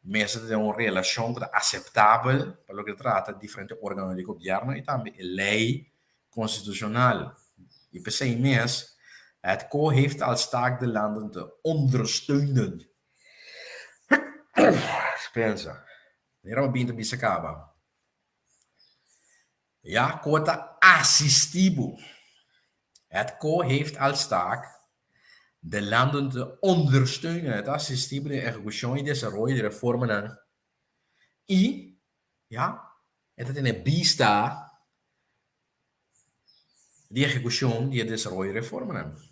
Mensen têm uma relação aceitável para o que trata diferentes órgãos de governo e também a lei constitucional. E per se mes, het KO heeft als taak de landen te ondersteunen. Pensa, era uma binda bisacaba. Ja, quota assistivo. Het KO heeft als taak de landen te ondersteunen, het assistir de execução e desarrollo de reformas. E, ja, het in een vista de execução e desarrollo de reformas.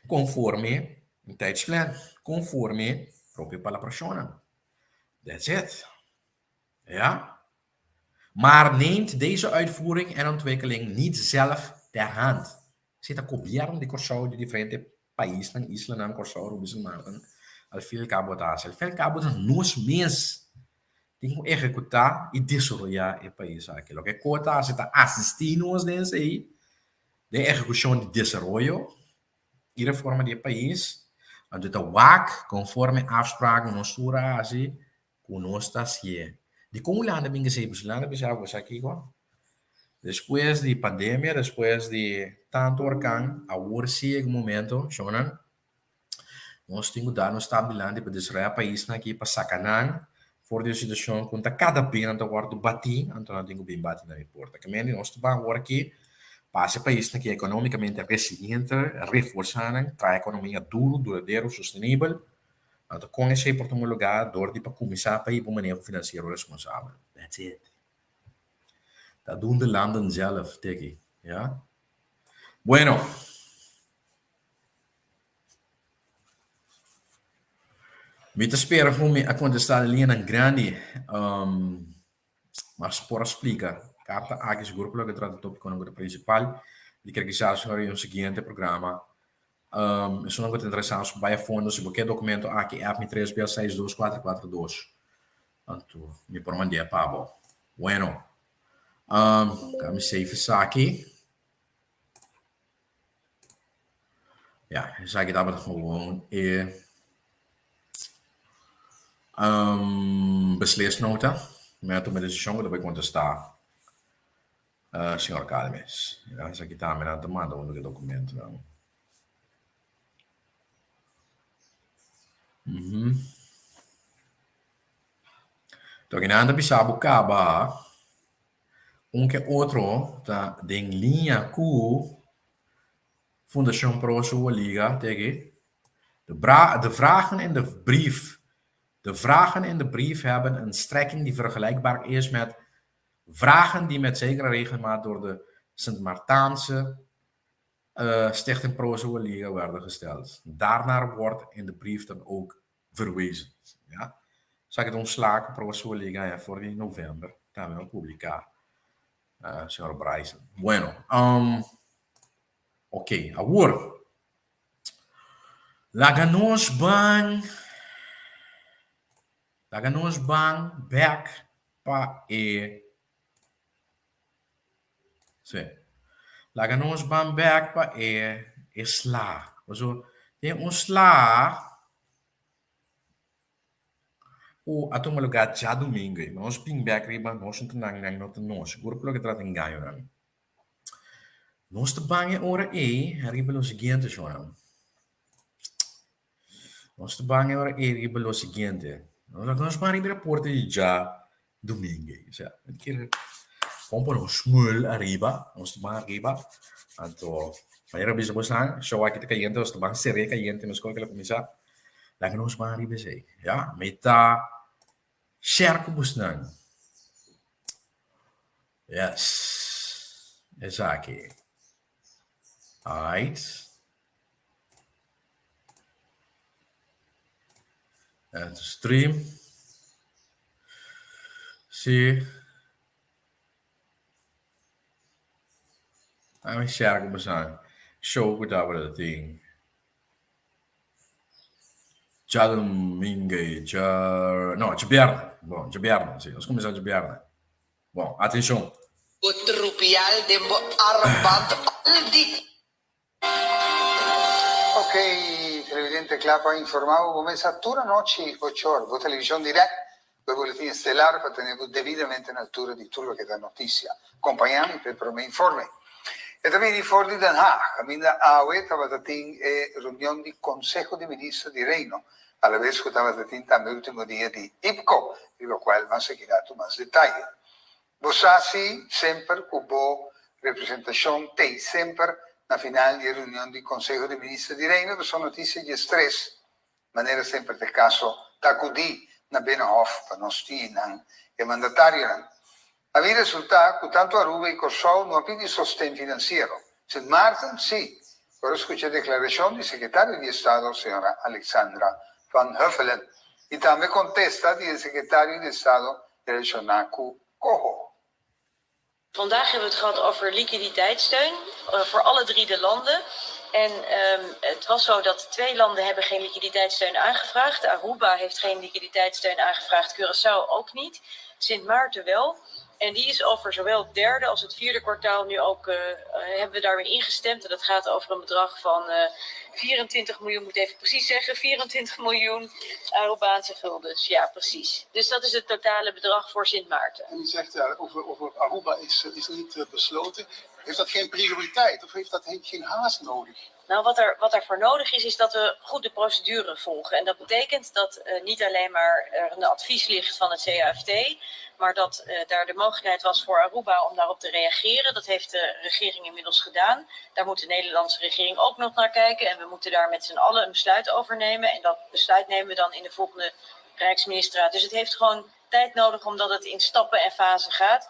Conforme een tijdsplan, conforme proprio para la persona. That's it. Ja. Maar neemt deze uitvoering en ontwikkeling niet zelf ter hand. Zit a copiar de corso de diferente país na isla na corso rubis marken al fil cabo da al fil cabo da nos mês tem que executar e desarrollar o país aquilo que cota está assistindo os nesse aí de execução de desarrollo e reforma do país onde está WAC conforme afspraken nos sura assim com nós está se de como lá na minha sebus lá na bisabo aqui Después de pandemia, después de tanto orkan, agora sim é o momento, Shonan, nós temos que dar nos estabilidade para desarrollar o país aqui para sacanar, for de situação com cada pena do guardo bati, então não tenho bem bati na reporta. Que menos nós estamos agora aqui para esse país aqui economicamente resiliente, reforçando, traz a economia duro, duradouro, sustentável. Então com esse oportuno lugar, door de para começar para ir para um manejo financeiro responsável. That's it. Dat doen de landen zelf, denk ik. Ja? Bueno. Me te spera come a contestare lì in grandi, mas por explicar. Carta Agis Grupo, que trata o tópico no principal, de que quizás no um seguinte programa. Isso não é interessante, vai a fundo, se qualquer documento aqui, app 3B62442. Então, me por mandar para bom. Bueno. Kami save isso aqui. Ja, ik zeg dat gewoon beslisnota met uma decisão que vai contestar senhor Calmes. Ja, isso aqui também não manda um documento não. Então, que nada bisabo caba que outro tá em linha com Fundação Pro Sua Liga, tegi De vragen in de brief. De vragen in de brief hebben een strekking die vergelijkbaar is met vragen die met zekere regelmaat door de Sint-Maartaanse Stichting Pro Liga werden gesteld. Daarnaar wordt in de brief dan ook verwezen. Ja? Zal ik het ontslagen Pro Liga ja, voor die november. Dan we publicar. Senhor Bryson. Bueno. Ok. Agora. Laganos Bang back pa e. Sim. Laganos Bang back pa e sla. Also, tem sla. O atong lugar já domingo, nós ping back riba, nós não tenang não nós. Agora pelo que trata engaio não. Nós te bange ora riba lo seguinte, João. Nós te bange ora riba lo seguinte. Nós bange riba porta já domingo, já. Een keer pompen ons smul arriba, nós te bange arriba. Anto, wanneer bisa bosan, show aqui te caliente, nós te bange serie caliente, nós coloca la comisa. Laga nós bange riba sei. Ja, meta cerco busnan. Yes. Exactly. Alright. En de stream. Zie. En we cerco busnan. Show goed dat we dat ding. Domingo, no, Giberna. Bom, Giberna, sim. Nós começamos a Giberna. Bom, atenção. O trupial de Arbat Aldi. Ok, televidente Clapa informado, comienza toda noche 8 horas, por televisión directa, por boletín estelar, para tener debidamente en altura de todo lo que da noticia. Acompañamos per me informe. E também de Ford de Den Haag, ainda a Tabatatín reunião de Consejo de Ministros de Reino, a la vez que Tabatatín também último dia de IPCO, di qual va seguirato mais detalhe. Bossassi sempre cubo representação tem sempre na final di riunione di Consiglio dei Ministri di Reino, che sono notizie di stress, maneira sempre del caso da così, na Benhoff, per non stinare, e mandatario. Avere risultato che tanto a Ruba e Corsò non ha più di sostegno finanziario. St. Martin, sì. Ora ascolta la dichiarazione del segretario di Stato, signora Alexandra Van Huffelen, e també contesta del segretario di Stato, Shonaku Koho. Vandaag hebben we het gehad over liquiditeitssteun voor alle 3 de landen. En het was zo dat 2 landen hebben geen liquiditeitssteun aangevraagd. Aruba heeft geen liquiditeitssteun aangevraagd, Curaçao ook niet. Sint Maarten wel. En die is over zowel het 3e als het 4e kwartaal nu ook, hebben we daar weer ingestemd. En dat gaat over een bedrag van 24 miljoen, moet ik even precies zeggen, 24 miljoen Arubaanse guldens. Ja, precies. Dus dat is het totale bedrag voor Sint Maarten. En u zegt ja, over Aruba is niet besloten. Heeft dat geen prioriteit of heeft dat geen haast nodig? Nou, wat er voor nodig is dat we goed de procedure volgen. En dat betekent dat niet alleen maar er een advies ligt van het CAFT, maar dat daar de mogelijkheid was voor Aruba om daarop te reageren. Dat heeft de regering inmiddels gedaan. Daar moet de Nederlandse regering ook nog naar kijken. En we moeten daar met z'n allen een besluit over nemen. En dat besluit nemen we dan in de volgende Rijksministerraad. Dus het heeft gewoon tijd nodig omdat het in stappen en fasen gaat.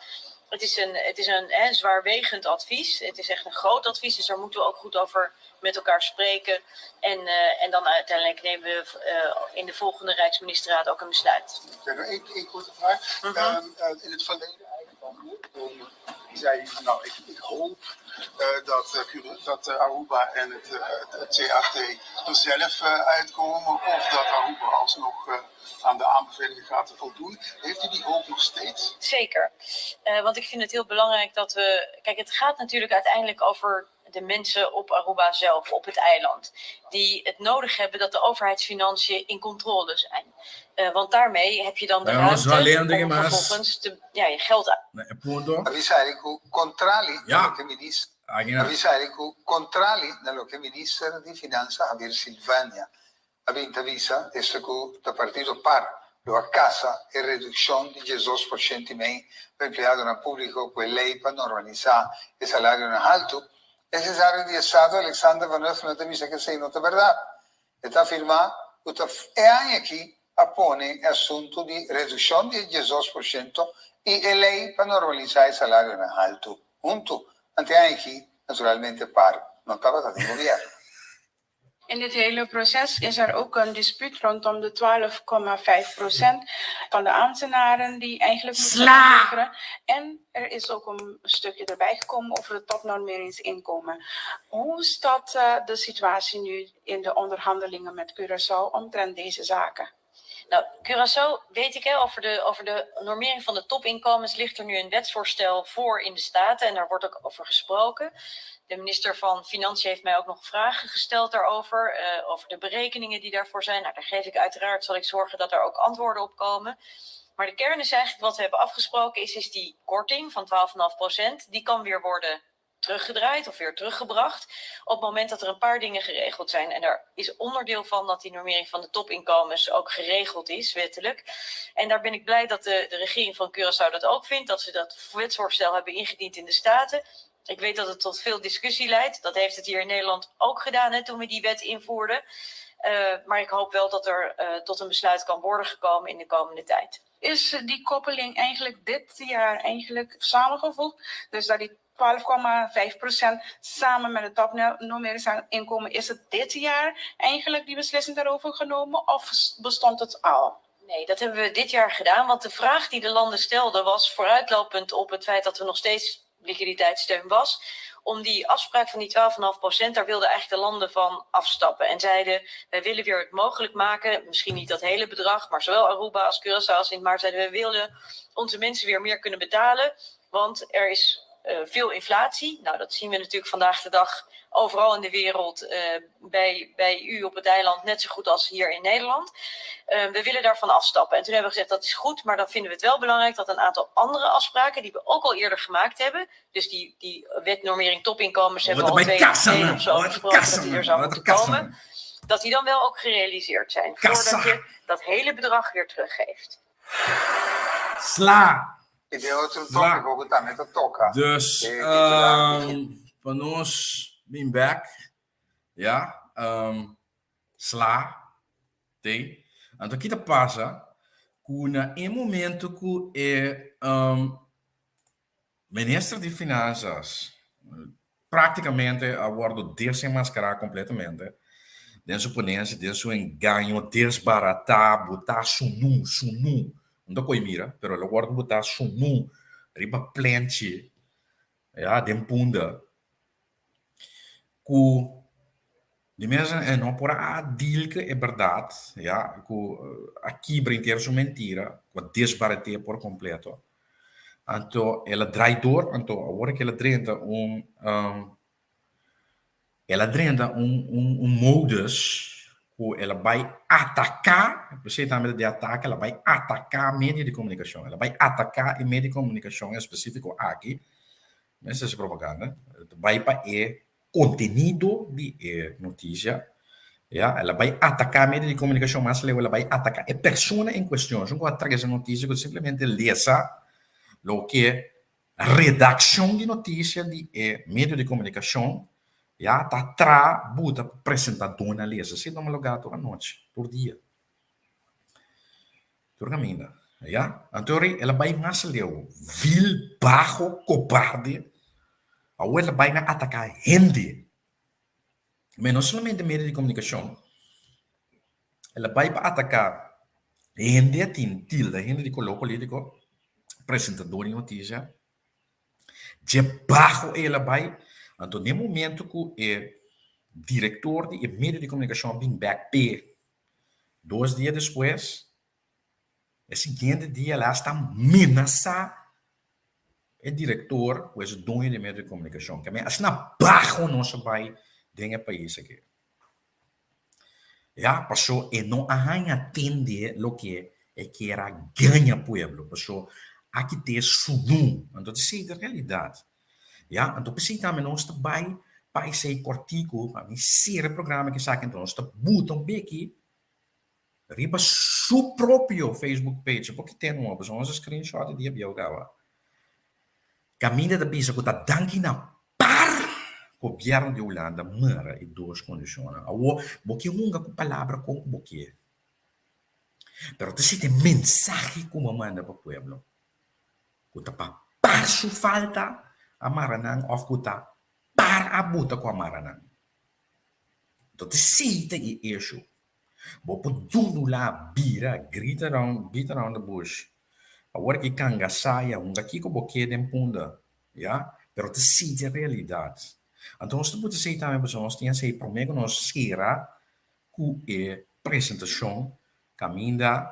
Het is een zwaarwegend advies. Het is echt een groot advies, dus daar moeten we ook goed over met elkaar spreken. En dan uiteindelijk nemen we in de volgende Rijksministerraad ook een besluit. Nog één korte vraag. In het verleden eigenlijk al voorgekomen, zei nou, ik hoop dat Aruba en het CAFT er zelf uitkomen, of dat Aruba alsnog aan de aanbevelingen gaat voldoen. Heeft u die hoop nog steeds? Zeker. Want ik vind het heel belangrijk dat we... Kijk, het gaat natuurlijk uiteindelijk over de mensen op Aruba zelf, op het eiland. Die het nodig hebben dat de overheidsfinanciën in controle zijn. Want daarmee heb je dan de ruimte om vervolgens je geld aan. Avvisare contrari nello che ministro di finanza Javier Silvania avvisa adesso che da partito par lo a casa e riduzione di 18% mei per empleado nel pubblico quell'EI per normalizzare il salario in alto. Necessario di Stato Alexander Van Huffelen avvisa che sei nota verdad. Está afirmado e aqui appone assunto di riduzione di 18% e lei per normalizzare il salario in alto. Punto. Anche aqui, naturalmente, non estava stato in governo. In dit hele proces is er ook een dispuut rondom de 12,5% van de ambtenaren die eigenlijk moeten inleveren. En er is ook een stukje erbij gekomen over het topnormeringsinkomen. Hoe staat de situatie nu in de onderhandelingen met Curaçao omtrent deze zaken? Nou, Curaçao, weet ik, over de normering van de topinkomens ligt er nu een wetsvoorstel voor in de Staten en daar wordt ook over gesproken. De minister van Financiën heeft mij ook nog vragen gesteld daarover, over de berekeningen die daarvoor zijn. Nou, daar geef ik uiteraard, zal ik zorgen dat er ook antwoorden op komen. Maar de kern is eigenlijk wat we hebben afgesproken is die korting van 12,5%, die kan weer worden teruggedraaid of weer teruggebracht op het moment dat er een paar dingen geregeld zijn. En daar is onderdeel van dat die normering van de topinkomens ook geregeld is, wettelijk. En daar ben ik blij dat de regering van Curaçao dat ook vindt, dat ze dat wetsvoorstel hebben ingediend in de Staten. Ik weet dat het tot veel discussie leidt. Dat heeft het hier in Nederland ook gedaan toen we die wet invoerden. Maar ik hoop wel dat er tot een besluit kan worden gekomen in de komende tijd. Is die koppeling eigenlijk dit jaar eigenlijk samengevoegd? Dus dat die 12,5% samen met het topnormeringsinkomen, is het dit jaar eigenlijk die beslissing daarover genomen of bestond het al? Nee, dat hebben we dit jaar gedaan. Want de vraag die de landen stelden was vooruitlopend op het feit dat er nog steeds liquiditeitssteun was. Om die afspraak van die 12,5%, daar wilden eigenlijk de landen van afstappen. En zeiden, wij willen weer het mogelijk maken, misschien niet dat hele bedrag, maar zowel Aruba als Curaçao als Sint Maarten zeiden, we willen onze mensen weer meer kunnen betalen. Want er is veel inflatie. Nou, dat zien we natuurlijk vandaag de dag overal in de wereld, bij u op het eiland, net zo goed als hier in Nederland. We willen daarvan afstappen. En toen hebben we gezegd, dat is goed, maar dan vinden we het wel belangrijk dat een aantal andere afspraken, die we ook al eerder gemaakt hebben, dus die wetnormering topinkomens hebben we al 2 jaar geleden of zo gesproken dat die er zou moeten komen, dat die dan wel ook gerealiseerd zijn, voordat je dat hele bedrag weer teruggeeft. Sla! Dus, van ons, being back, ja, sla, te. Então, o que passa? Que em momento que ministro de Finanças praticamente agora desmascarar completamente, den sua ponência, den seu enganho, desbaratar, botar sunu, não coi mira, pero lo guardo botar sunu, riba plenche, ja, den punda, que de mesmo não por a deal que é verdade, ja, que aqui brincar sua mentira, que desbarateia por completo. Então, ela traidor, então agora que ela drenta modus que ela vai atacar, você também de ataque, ela vai atacar mídia de comunicação, ela vai atacar a mídia de comunicação específico aqui, essa é propaganda, vai para o conteúdo de notícia, ja, ela vai atacar a mídia de comunicação, mas ela vai atacar a pessoa em questão, não vai trazer essa notícia que simplesmente lesa o que é redação de notícia de mídia de comunicação. Ja, tá tra buta apresentador na lesa, se não lugar toda noite, por dia. Por caminho, ja? Então ela vai mais leu, vil, baixo, cobarde, ou ela vai atacar gente. Mas não somente mídia de comunicação, ela vai para atacar gente a tintil, gente de color político, apresentador de notícia, de baixo ela vai. Então, no momento que o diretor de mídia de comunicação vem back P, 2 dias depois, o seguinte dia lá está ameaçando o diretor, o dono de mídia de comunicação, que é assim, baixo nosso pai dentro do país aqui. Já, passou e não atende o que é que era ganha pueblo, passou aqui tem sunu, então, isso é a realidade. Ja, então precies também nós também para esse cortico, para esse programa que sabe então nós botamos aqui, riba seu próprio Facebook page, porque tem uma pessoa, uns screenshot de avião gava. Caminha da bisa que tá danki na par, governo de Holanda mora em duas condições. Porque nunca com palavra com porque. Pero te siete mensaje como manda para o pueblo. Kuta pa parsu falta a maranang of kuta par abuta com a maranang. Então te siete e issue. Bo po dunu la bira grita beat around the bush. Agora que kanga saia aqui que boque dem punda, ja? Pero te siete realidade. Então nós temos que ser também pessoas têm sei prometo nós será que apresentação caminha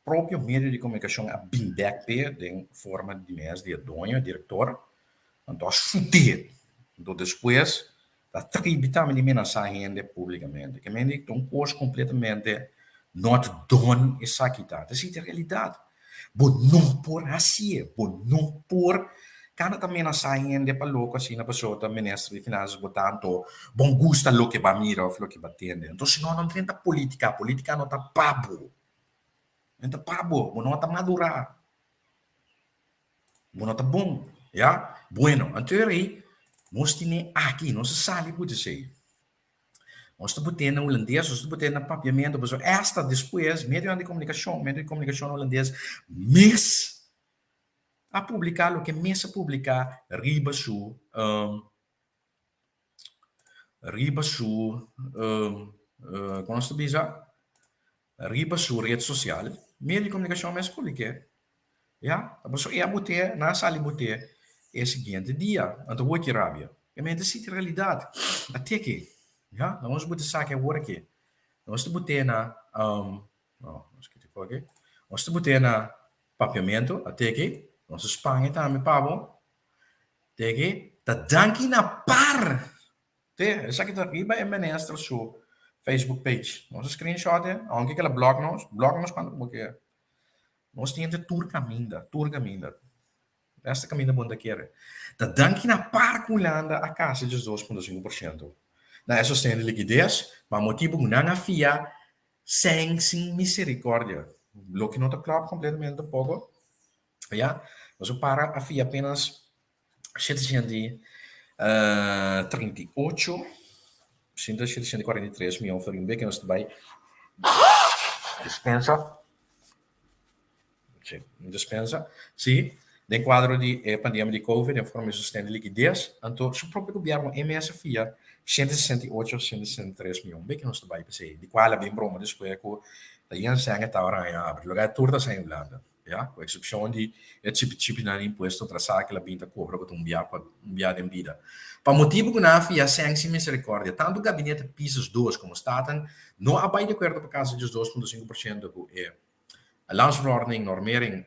próprio meio de comunicação a bindec de forma de mês de dono, diretor, então chuter, então depois da tributar de mensagem publicamente, que me diz um curso completamente not done essa quitata, essa é a realidade, but não por assim, but não por cada também mensagem de para louco assim na pessoa da ministra de finanças botando bom gusta lo que va mira ou lo que va tende, então se não tem política não tá pabo. Então, pabo, não está madurar. Não está bom. Ja? Bueno, então aí, nós temos aqui, nós sabe o que dizer. Nós estamos tendo holandês, nós estamos tendo papiamento, mas esta depois, meio de comunicação holandês, mês a publicar o que mês a publicar, riba su, como se diz, riba su rede social, meio de comunicação mais pública. Ja, mas é botar, na sala botar, é o seguinte dia, então vou que rábia. É mesmo essa realidade. Até que, ja, nós vamos botar agora aqui. Nós vamos botar na, nós vamos botar na papiamento, até que, nós Espanha também, pabo, até que, tá danke na par. Essa aqui tá riba é ministro su Facebook page. Nós screenshot, aonde que ela blog nós quando porque nós temos tour caminda. Esta caminda bom daquele. Da danke na par Holanda a casa de 2,5%. Na isso tem liquidez, mas motivo não fia sem misericórdia. Lo que não está claro completamente pouco. Ja, mas o para a fia apenas 738 143 milhões voor een week en als erbij dispensa, sim, de quadro de pandemia de Covid, em forma de sustento de liquidez, então, o próprio governo MSFIA, 168 163 milhões, bem que nós trabalhamos para ser, de qual é bem broma, depois que a gente sai a taura em abre, lugar toda sem Holanda, ja, com exceção de tipo de imposto traçar que ela pinta cobra com biada em vida. Para motivo que na FIA sem misericórdia, tanto o gabinete PISA 2 como Staten, não há de acordo por causa dos 2,5% que a landsverordening, normering,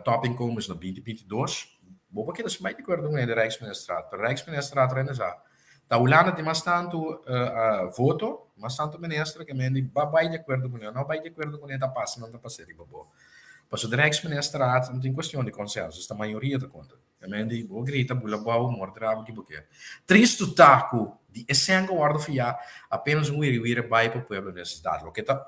topinkomens naar 2022, boven que dat bij de acordo com o Rijksministraat. O Rijksministraat rennen já. Da Holanda tem mais tanto voto, mais tanto ministro que me diz, vai de acordo com ele, não vai de acordo com ele, tá passa, não tá passando, bobo. Mas o Rijksministraat não tem questão de consenso, esta maioria da conta. Que me diz, o grita, bula bau, mordravo, que boque. Triste taco de essenga guarda fia, apenas wiri vai para o povo nessa cidade. O que tá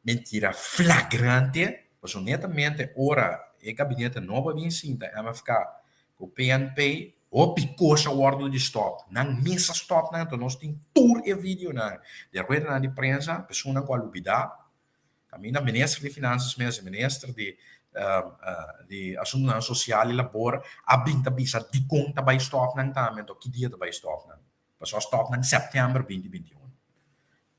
mentira flagrante, pois honestamente, ora, o gabinete não vai vir cinta, é ficar com o PNP, ou picocha o ordem de stop, não missa stop, não, então nós temos tour e vídeo, não, de repente na imprensa, pessoa não qual ubida, caminha ministro de finanças mesmo, ministro de assuntos social e labor, abinta bisa de conta vai stop, não também, então que dia vai stop, não, pessoal stop, não, setembro 2021,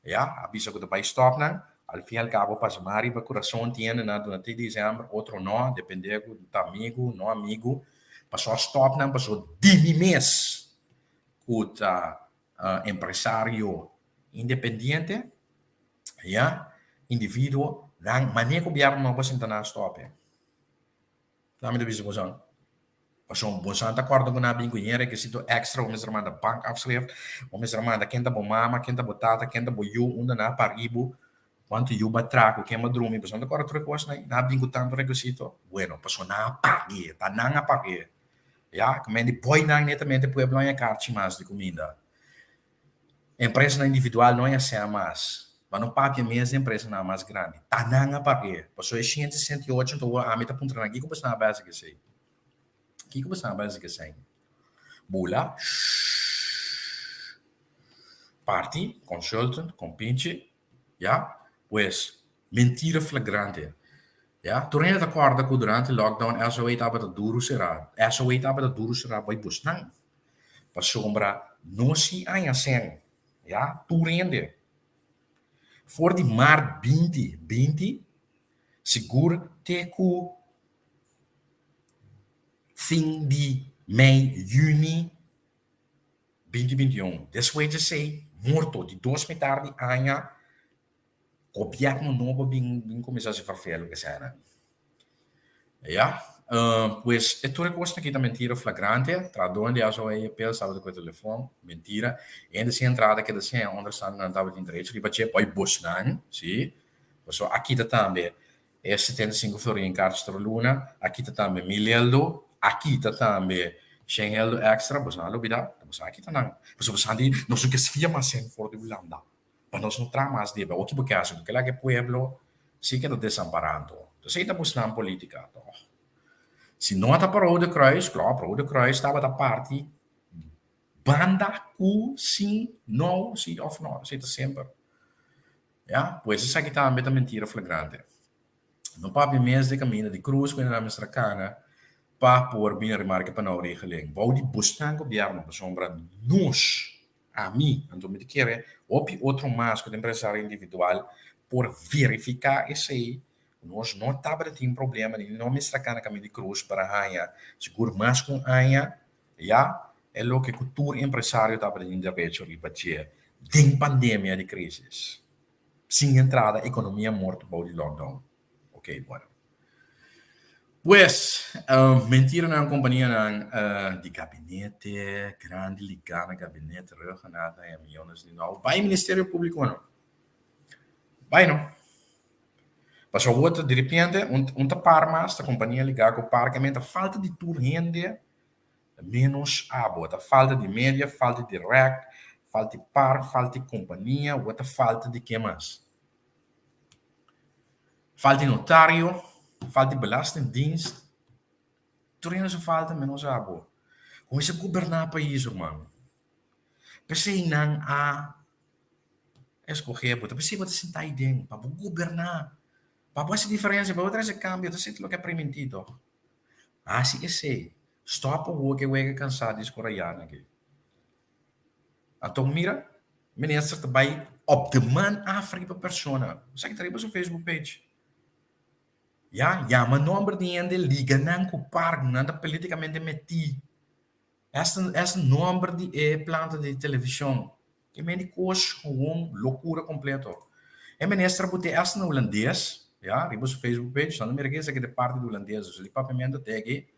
ja, abisa que vai stop, não, al fin y al cabo, para Mari, para coração tiene durante dezembro, outro não, depende do amigo, não amigo, passou stop, não, passou de mês, o empresário independente, ja, indivíduo, dan maneira que o governo não vai sentar stop. Dá-me de visão. Passou um bom santo acordo com a bingunheira que se tu extra, o mesmo manda banco afschrift, o mesmo manda quem tá bom mama, quem tá bom tata, quem tá bom you, onde na paribo, quanto eu batraco, que é uma drumi, pessoal, agora outra coisa, na bingo tanto requisito, bueno, pessoal, na pague, tá não pague, já, como é de boi não netamente pueblo não é carte mais de comida, empresa individual não é assim mais, mas não pague mesmo empresa não mais grande, tá não pague, pessoal, 168, então a meta ponta aqui como está na base que sei, aqui como está na base que sei, bula, party, consultant, compinche, ya, pues, mentira flagrante. Ja, toen je akkoord dat durante lockdown er zo estava dat duro será. Er zo estava dat duro será vai buscar. Pa sombra não se anya sen. Ja, tu rende. Voor die maart 2020 seguro teku fim de mei, juni 2021. Después de ser morto de 2 meses de anya, governo novo bin começar a se fazer o que será. Ja, pues esto recuerda que mentira flagrante, tra donde a zo e pensava com o telefone, mentira, e ainda se entrada que se understand na tava de direito, que batia poi busnan, sim? So aqui também é 75 florin cartas luna, aqui também 1000 euro, aqui também 100 euro extra, busnan lo bida, pues aqui também. Pues busnan di não sei que se fia mas sem for de Holanda. Mas nós não tramas de, o que porque acho que lá que pueblo sí que está desamparando. Então aí está buscando política, toch? Se não está para o Rode Kruis, claro, para o Rode Kruis estava da parte banda cu sim, não, sim ou não, isso está sempre. Ja, pois isso aqui está uma mentira flagrante. Não pode mesmo de caminho de cruz quando na mestra cana para pôr bem a remarca para não regeling. Vou de buscar o governo para sombra nós, a mim, então me querer ou outro mais que o empresário individual por verificar isso aí. Nós não estamos tendo problema, não me está na caminho de cruz para ganhar. Seguro mais com ganhar, já é o que o tour empresário estava tendo direito a rebater. Tem pandemia de crise. Sem entrada, a economia morta por lockdown. Ok, bueno. Pues, mentira na companhia de gabinete, grande ligada gabinete, regenada em milhões de novo. Vai Ministério Público não? Vai não? Mas o outro, de repente, parmas, a companhia ligada com o parqueamento, falta de tudo rende, menos a falta de média, falta de rec, falta de par, falta de companhia, outra falta de que mais? Falta de notário, falta de belastingdienst. Tudo isso falta, menos a boa. Como isso governar o país, mano? Pensei não a escolher, pensei que você está aí dentro, para governar. Para essa diferença, para outra esse cambio, você tem que é permitido. Assim que sei. Stop o que é cansado de escorrer aqui. Então, mira, ministro também optiman a frente para pessoa. Você que está aí no Facebook page. Ja, mas número de gente liga não com o parque, nada politicamente metido. Esse número de planta de televisão. Que me diz uma loucura completa. E ministro bote esse no holandês. Ja, ribos Facebook page, dan merk je dat de parte do holandês, dus die papamento tegi,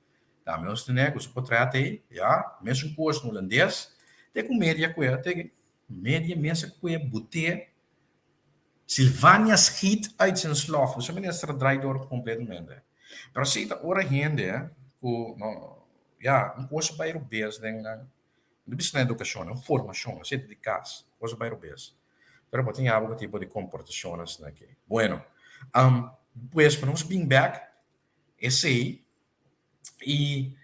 daar meus tene, os portrete, ja, mesmo curso no holandês, te com média coe, tegi, média mense coe bote, Silvania schiet uit zijn slof, dus minister draait door completamente. Pero se ta ora gente, ja, coisa bij Europees, denk ik, de business educação, formação, se de casa, coisa bij Europees. Pero botem algo tipo de comportações aqui. Bueno. Pues para nós being back, esse aí, e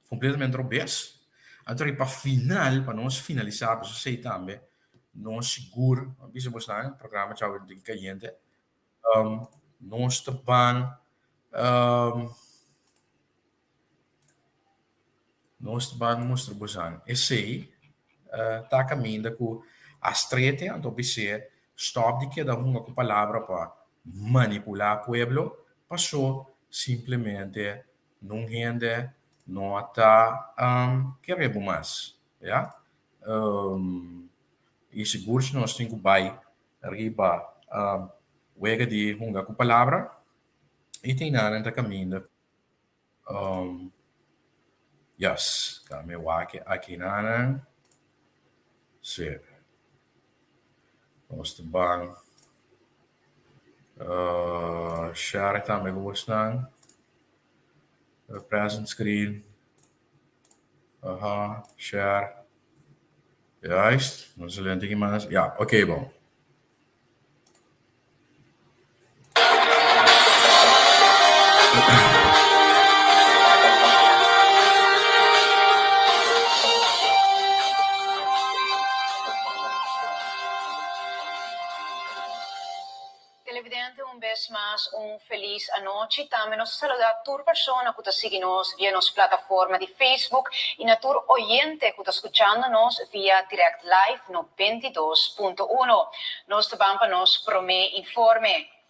completamente obês. Então, para final, para nós finalizar, para você também, nós seguro, bisa mostrar, programa tchau de cliente, nós também, mostrar bosan. Esse aí, tá caminhando com a estreita, então você stop de que dá uma palavra para manipular o pueblo, passou simplesmente não rende, não está querendo mais, já? E seguro que nós temos que vai arriba wega de uma palavra e tem nada na caminho, yes, kami aqui nada, sim. Nós também share também gostam present screen share juist nós lenten aqui mais ok bom televidente, un vez más, un feliz anoche. También nos saluda a tu persona que te seguimos vía nuestra plataforma de Facebook y a tu oyente que está escuchándonos vía Direct Live no 22.1. Nos banca nos promete informe.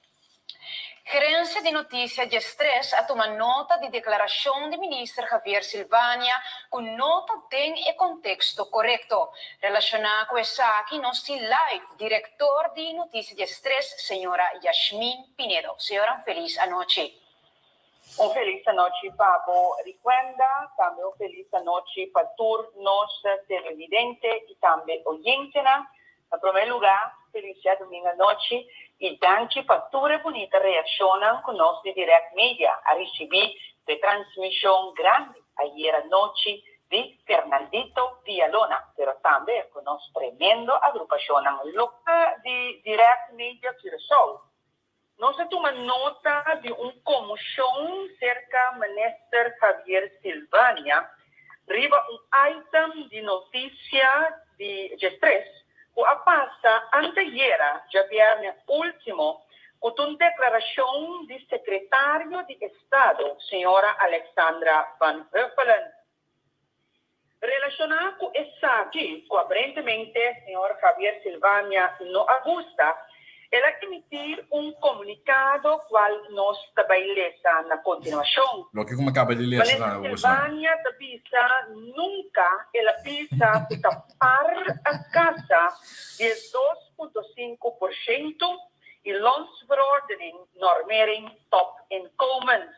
Gerência de Notícias de Estresse a tomar nota de declaração do ministro Javier Silvânia, com nota tem e contexto correto. Relacionado com essa aqui, nós temos live, diretor de Notícias de Estresse, senhora Yasmin Pinedo. Senhora, feliz noite. Feliz noite para a Riquenda, também feliz noite para todos os televidentes e também oyentes. Em primeiro lugar, feliz domingo noite. E danke para toda a bonita reação com nós de Direct Media a receber de transmissão grande ayer à noite de Fernandito Villalona, mas também com nosso tremendo agrupação local de Direct Media Curaçao. Nós tomamos nota de comoção cerca do ministro Javier Silvânia, riba item de notícia de estresse. O a passa anteguera, já viernes último, com uma declaração do secretário de Estado, senhora Alexandra Van Huffelen. Relacionado com essa aqui, que aparentemente o senhor Javier Silvânia não ajusta, ela emitir comunicado qual nós trabalhamos na continuação. Lo que como acaba de ler essa Silvânia avisa nunca ela pisa tapar a casa de 2,5% e landsverordening normering top inkomens.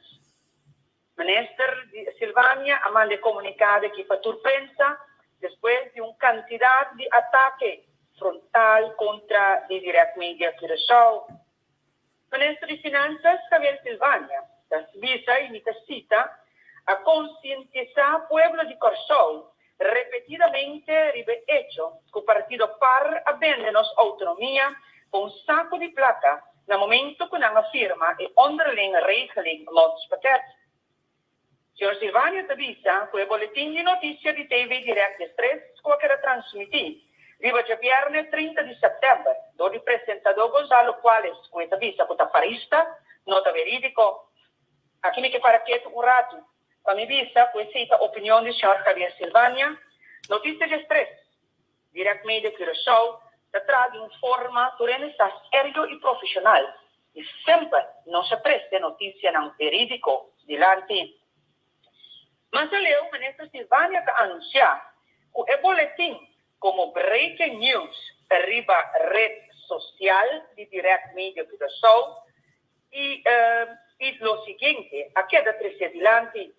Minister Silvânia manda comunicado que para turpensa depois de quantidade de ataque frontal contra the Direct Media Curaçao. Ministro de Finanças, Javier Silvânia, visa e necessita a conscientizar o povo de Curaçao repetidamente ribe hecho que o partido PAR abende-nos autonomia com saco de placa no momento que não afirma e onderling regeling los pakket. Senhor Silvânia avisa que o boletim de notícia de TV Direct Estresse que era transmitido riba de viernes 30 de setembro, do apresentador Gonzalo Quales, com essa vista que está parista, nota verídico. Aqui me que para quieto rato, para me vista, com essa opinião do senhor Javier Silvânia, notícia de estresse, Direct Media Curaçao, trata de forma durante está sério e profissional, e sempre não se presta notícia não verídico, dilante. Mas o ministro Silvânia anunciar que o boletim como breaking news arriba rede social de Direct Media Curaçao e lo seguinte, aqui da precedente,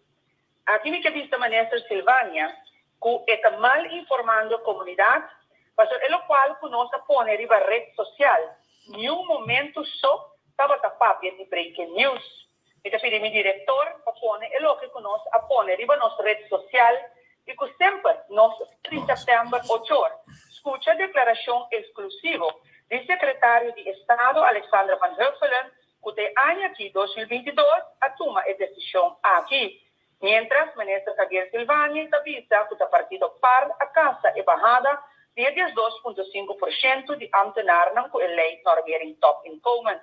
aqui me que vista ministro Silvânia que está mal informando a comunidade, mas é o qual que nós põe arriba rede social, em momento só estava tapado de breaking news. E que pedi meu diretor para pôr é o que nós põe arriba nossa rede social. E que sempre, nós, 3 de setembro, 8 horas, escuta a declaração exclusiva do secretário de Estado, Alexandra Van Huffelen, que de ano aqui, 2022, a toma a decisão aqui. Mientras, o ministro Javier Silvânia avisa que o partido PAR a casa é barrada de 12,5% de ambtenaar não eleito normering top inkomen.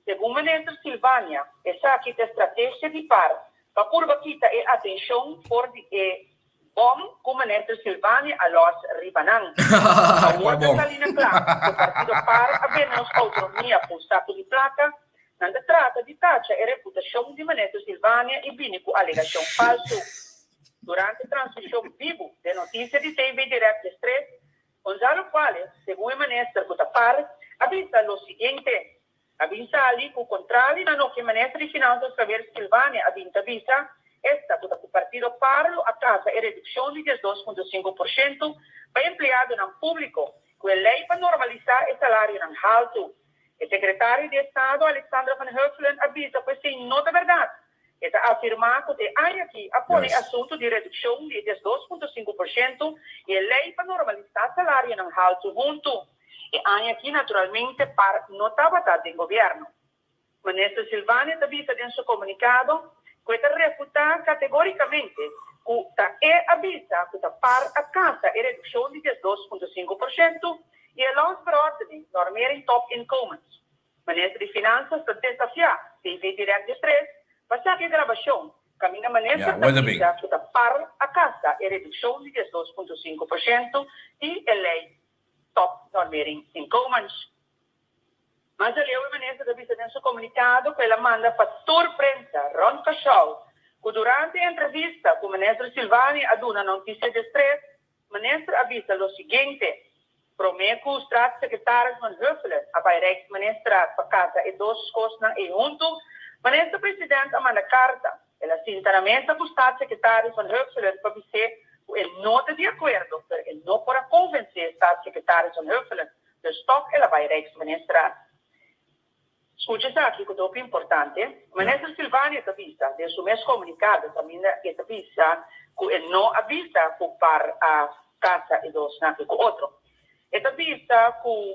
Segundo o ministro Silvânia, essa aqui é a estratégia de PAR para curva kita e atenção por bom como ministro Silvânia a los ribanang. A outra salina clara, o partido PAR apenas autonomia por saco de placa, não trata de taxa e reputação de ministro Silvânia e bine com alegação falso. Durante a transmissão vivo de notícia de TV Direct Estresse, Gonzalo Quales, segundo o ministro do PAR, avisa o seguinte. Avisa ali que o contrário não que o ministro de Finanças Javier Silvânia avisa esta que o partido parlo a casa é redução de 12,5% para empregado no público, que é lei para normalizar o salário no alto. O secretário de Estado, Alexandra Van Huffelen, avisa que sim, não é verdade. Está afirmado que há aqui apoia assunto de redução de 12,5% e é lei para normalizar o salário no alto junto. E há aqui, naturalmente, para notabilidade do governo. O ministro Silvânia avisa em seu comunicado que está refutar categoricamente que avisa que para a casa é redução de 12,5% e é landsverordening normering top inkomens. Ministro de Finanças está desafiar TV Direto de 3 para saber a gravação. Caminha ministra Yeah, está par a casa a redução de 2,5% e a lei top normering inkomens. Mas a lei ministra da vice-presidência comunicado que ela manda para toda prensa, Ron Cachau, que durante a entrevista com o ministro Silvani a uma notícia de estresse, o ministro avisa o seguinte: promete que o staatssecretaris van Huffelen, a Rijksminister para casa e duas coisas e junto, o ministro-presidente manda carta. Ela sinceramente que o staatssecretaris van Huffelen para dizer que ele não está de acordo, mas ele não pode convencer o staatssecretaris van Huffelen, dus toch ela vai Rijksminister. Escute isso aqui que é importante. O ministro Silvani avisa, de seu mesmo comunicado, também avisa que ele não avisa que para a casa e dos naquele outro. Ele avisa que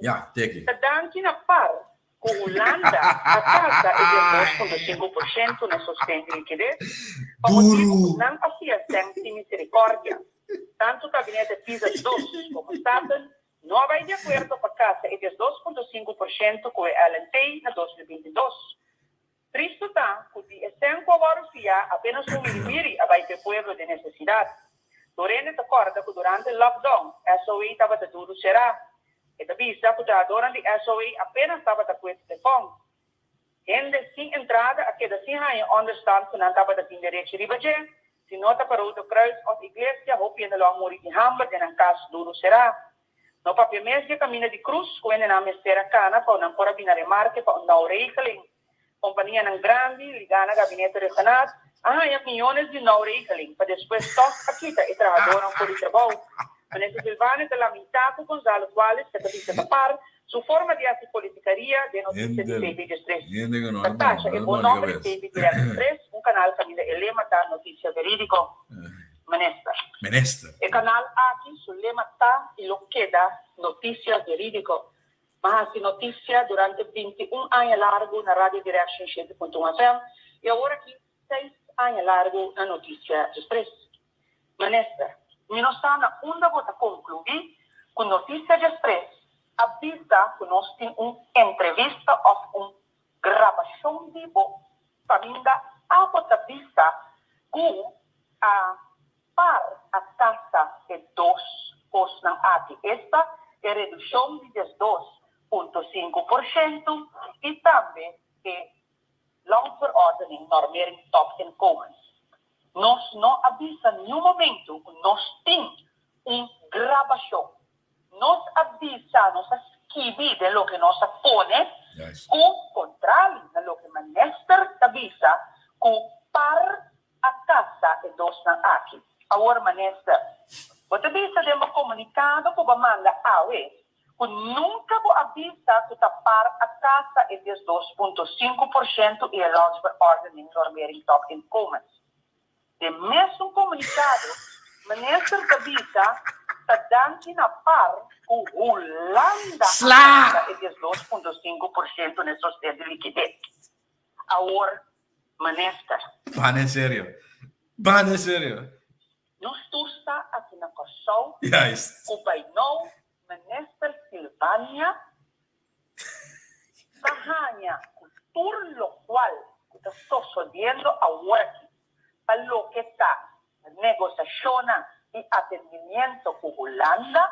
danke na par que Holanda a casa é de 2,5% na sustento de liquidez, para motivo não havia sem misericórdia. Tanto o gabinete PISA 2 como o Estado não vai de acordo para casa é de 2,5% com o LNT na 2022. Triste está que de 5 horas apenas milímetro vai ter povo de necessidade. Durante a corda que durante o lockdown, a SOE estava de duro será. E avisa que durante a SOE apenas estava de coisa de fome. Gente sem entrada, aqui da sem raia, understand que não estava de direito de ribaje, se nota para o kruis of igreja, hope in de lang morir de hamburg en een caso duro será. No papel mês de caminho de cruz, quando na mesera cana, para não pôr a binar marque, para não regeling. Companhia não grande, ligada a gabinete de Senado, há milhões de não regeling, para depois tocar aqui e trabalhar por o trabalho. Ministro Silvani de lamentar com Gonzalo Quales, que está de par, sua forma de essa politicaria de notícia de TV de Estresse. A taxa é o nome de TV de Estresse, canal que ele mata notícia verídico. Ministro. O canal aqui, o lema está e lo queda notícia verídico. Mas a notícia durante 21 anos largo na Rádio Direction 7.1 FM e agora aqui 6 anos largo na notícia de Estresse. Ministro, nós estamos na onda para concluir com notícia de Estresse. Avisa que nós temos uma entrevista ou uma gravação vivo para a avisa que a par a taxa de 2 postam aqui. Esta é a redução de 2,5% e também é lagverordening normering top inkomens. Nós não avisa em nenhum momento que nós temos uma gravação. Nós avisa, nós escrevemos de lo que nós põe, o contrário de lo que o ministro avisa, que par a casa e dos aqui. Agora, ministro, você avisa de um comunicado que vai mandar a que nunca vou avisar que par a casa é de 2,5% e a lagverordening normering top inkomens. De mesmo comunicado, o ministro avisa que danke na par que Holanda é de 2,5% na sustento de liquidez. Agora, ministro. Bane sério. Nós estamos aqui na Kosovo. Juist. O painel, ministro Silvania, sahanya por lo cual está sucediendo ahora para lo que está negociación y atendimiento con Holanda,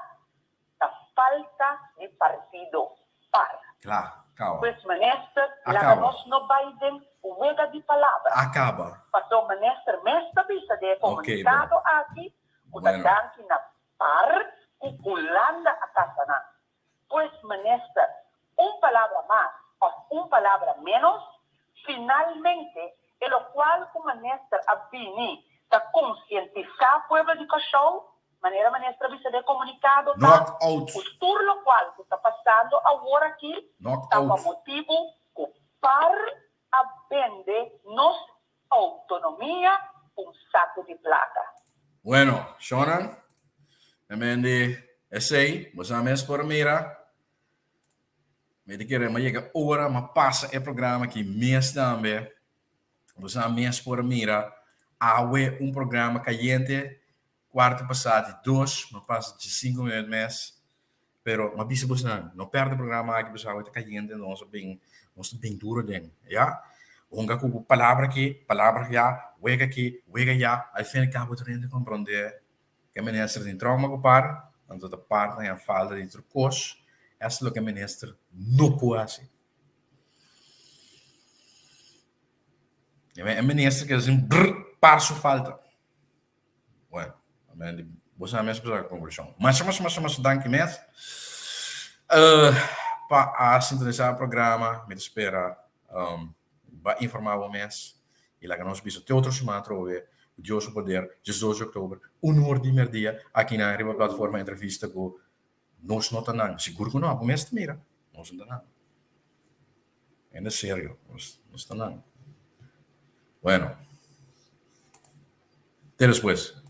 la falta de partido par. Claro, acaba. Pues, ministro, la nos no Biden juega de palabra. Acaba. Pasó, ministro, esta vista de comunicado aquí, una danza par con Holanda a casa. Pues, ministro, una palabra más o una palabra menos, finalmente, en lo cual el ministro Abini está concientizar al pueblo de Cachau, maneira ministra vice de comunicado, tá? Por lo cual está passando agora aqui, está com motivo que par a vender nossa autonomia saco de plata. Bueno, Shonan, de essay, você mesmo por mira. Me querer mas chega hora, mas passa o programa que mês também. Você mesmo por mira. Awe programa que a gente quarta passada 2, mas passa de 5 minutos mês. pero mas bisa bus não perde o programa aqui pessoal está caindo nosso bem duro dentro, já onga com palavra já wega já aí fim acaba tendo compreender que a ministra tem trauma com par então a parte tem a falta de trucos é o que a ministra não pode fazer. A ministra que assim passo falta. Bueno, você mesmo para a conclusão. Mas danke mesmo. Para sintonizar o programa, me espera para informar o mês e lá que nós vimos até outra semana trouxe o Deus Poder, 18 de outubro, 1 de meio-dia, aqui na Riba Plataforma entrevista com nós não estamos seguro que não, o mês mira, nós não estamos. É sério, nós estamos. Bueno, até depois.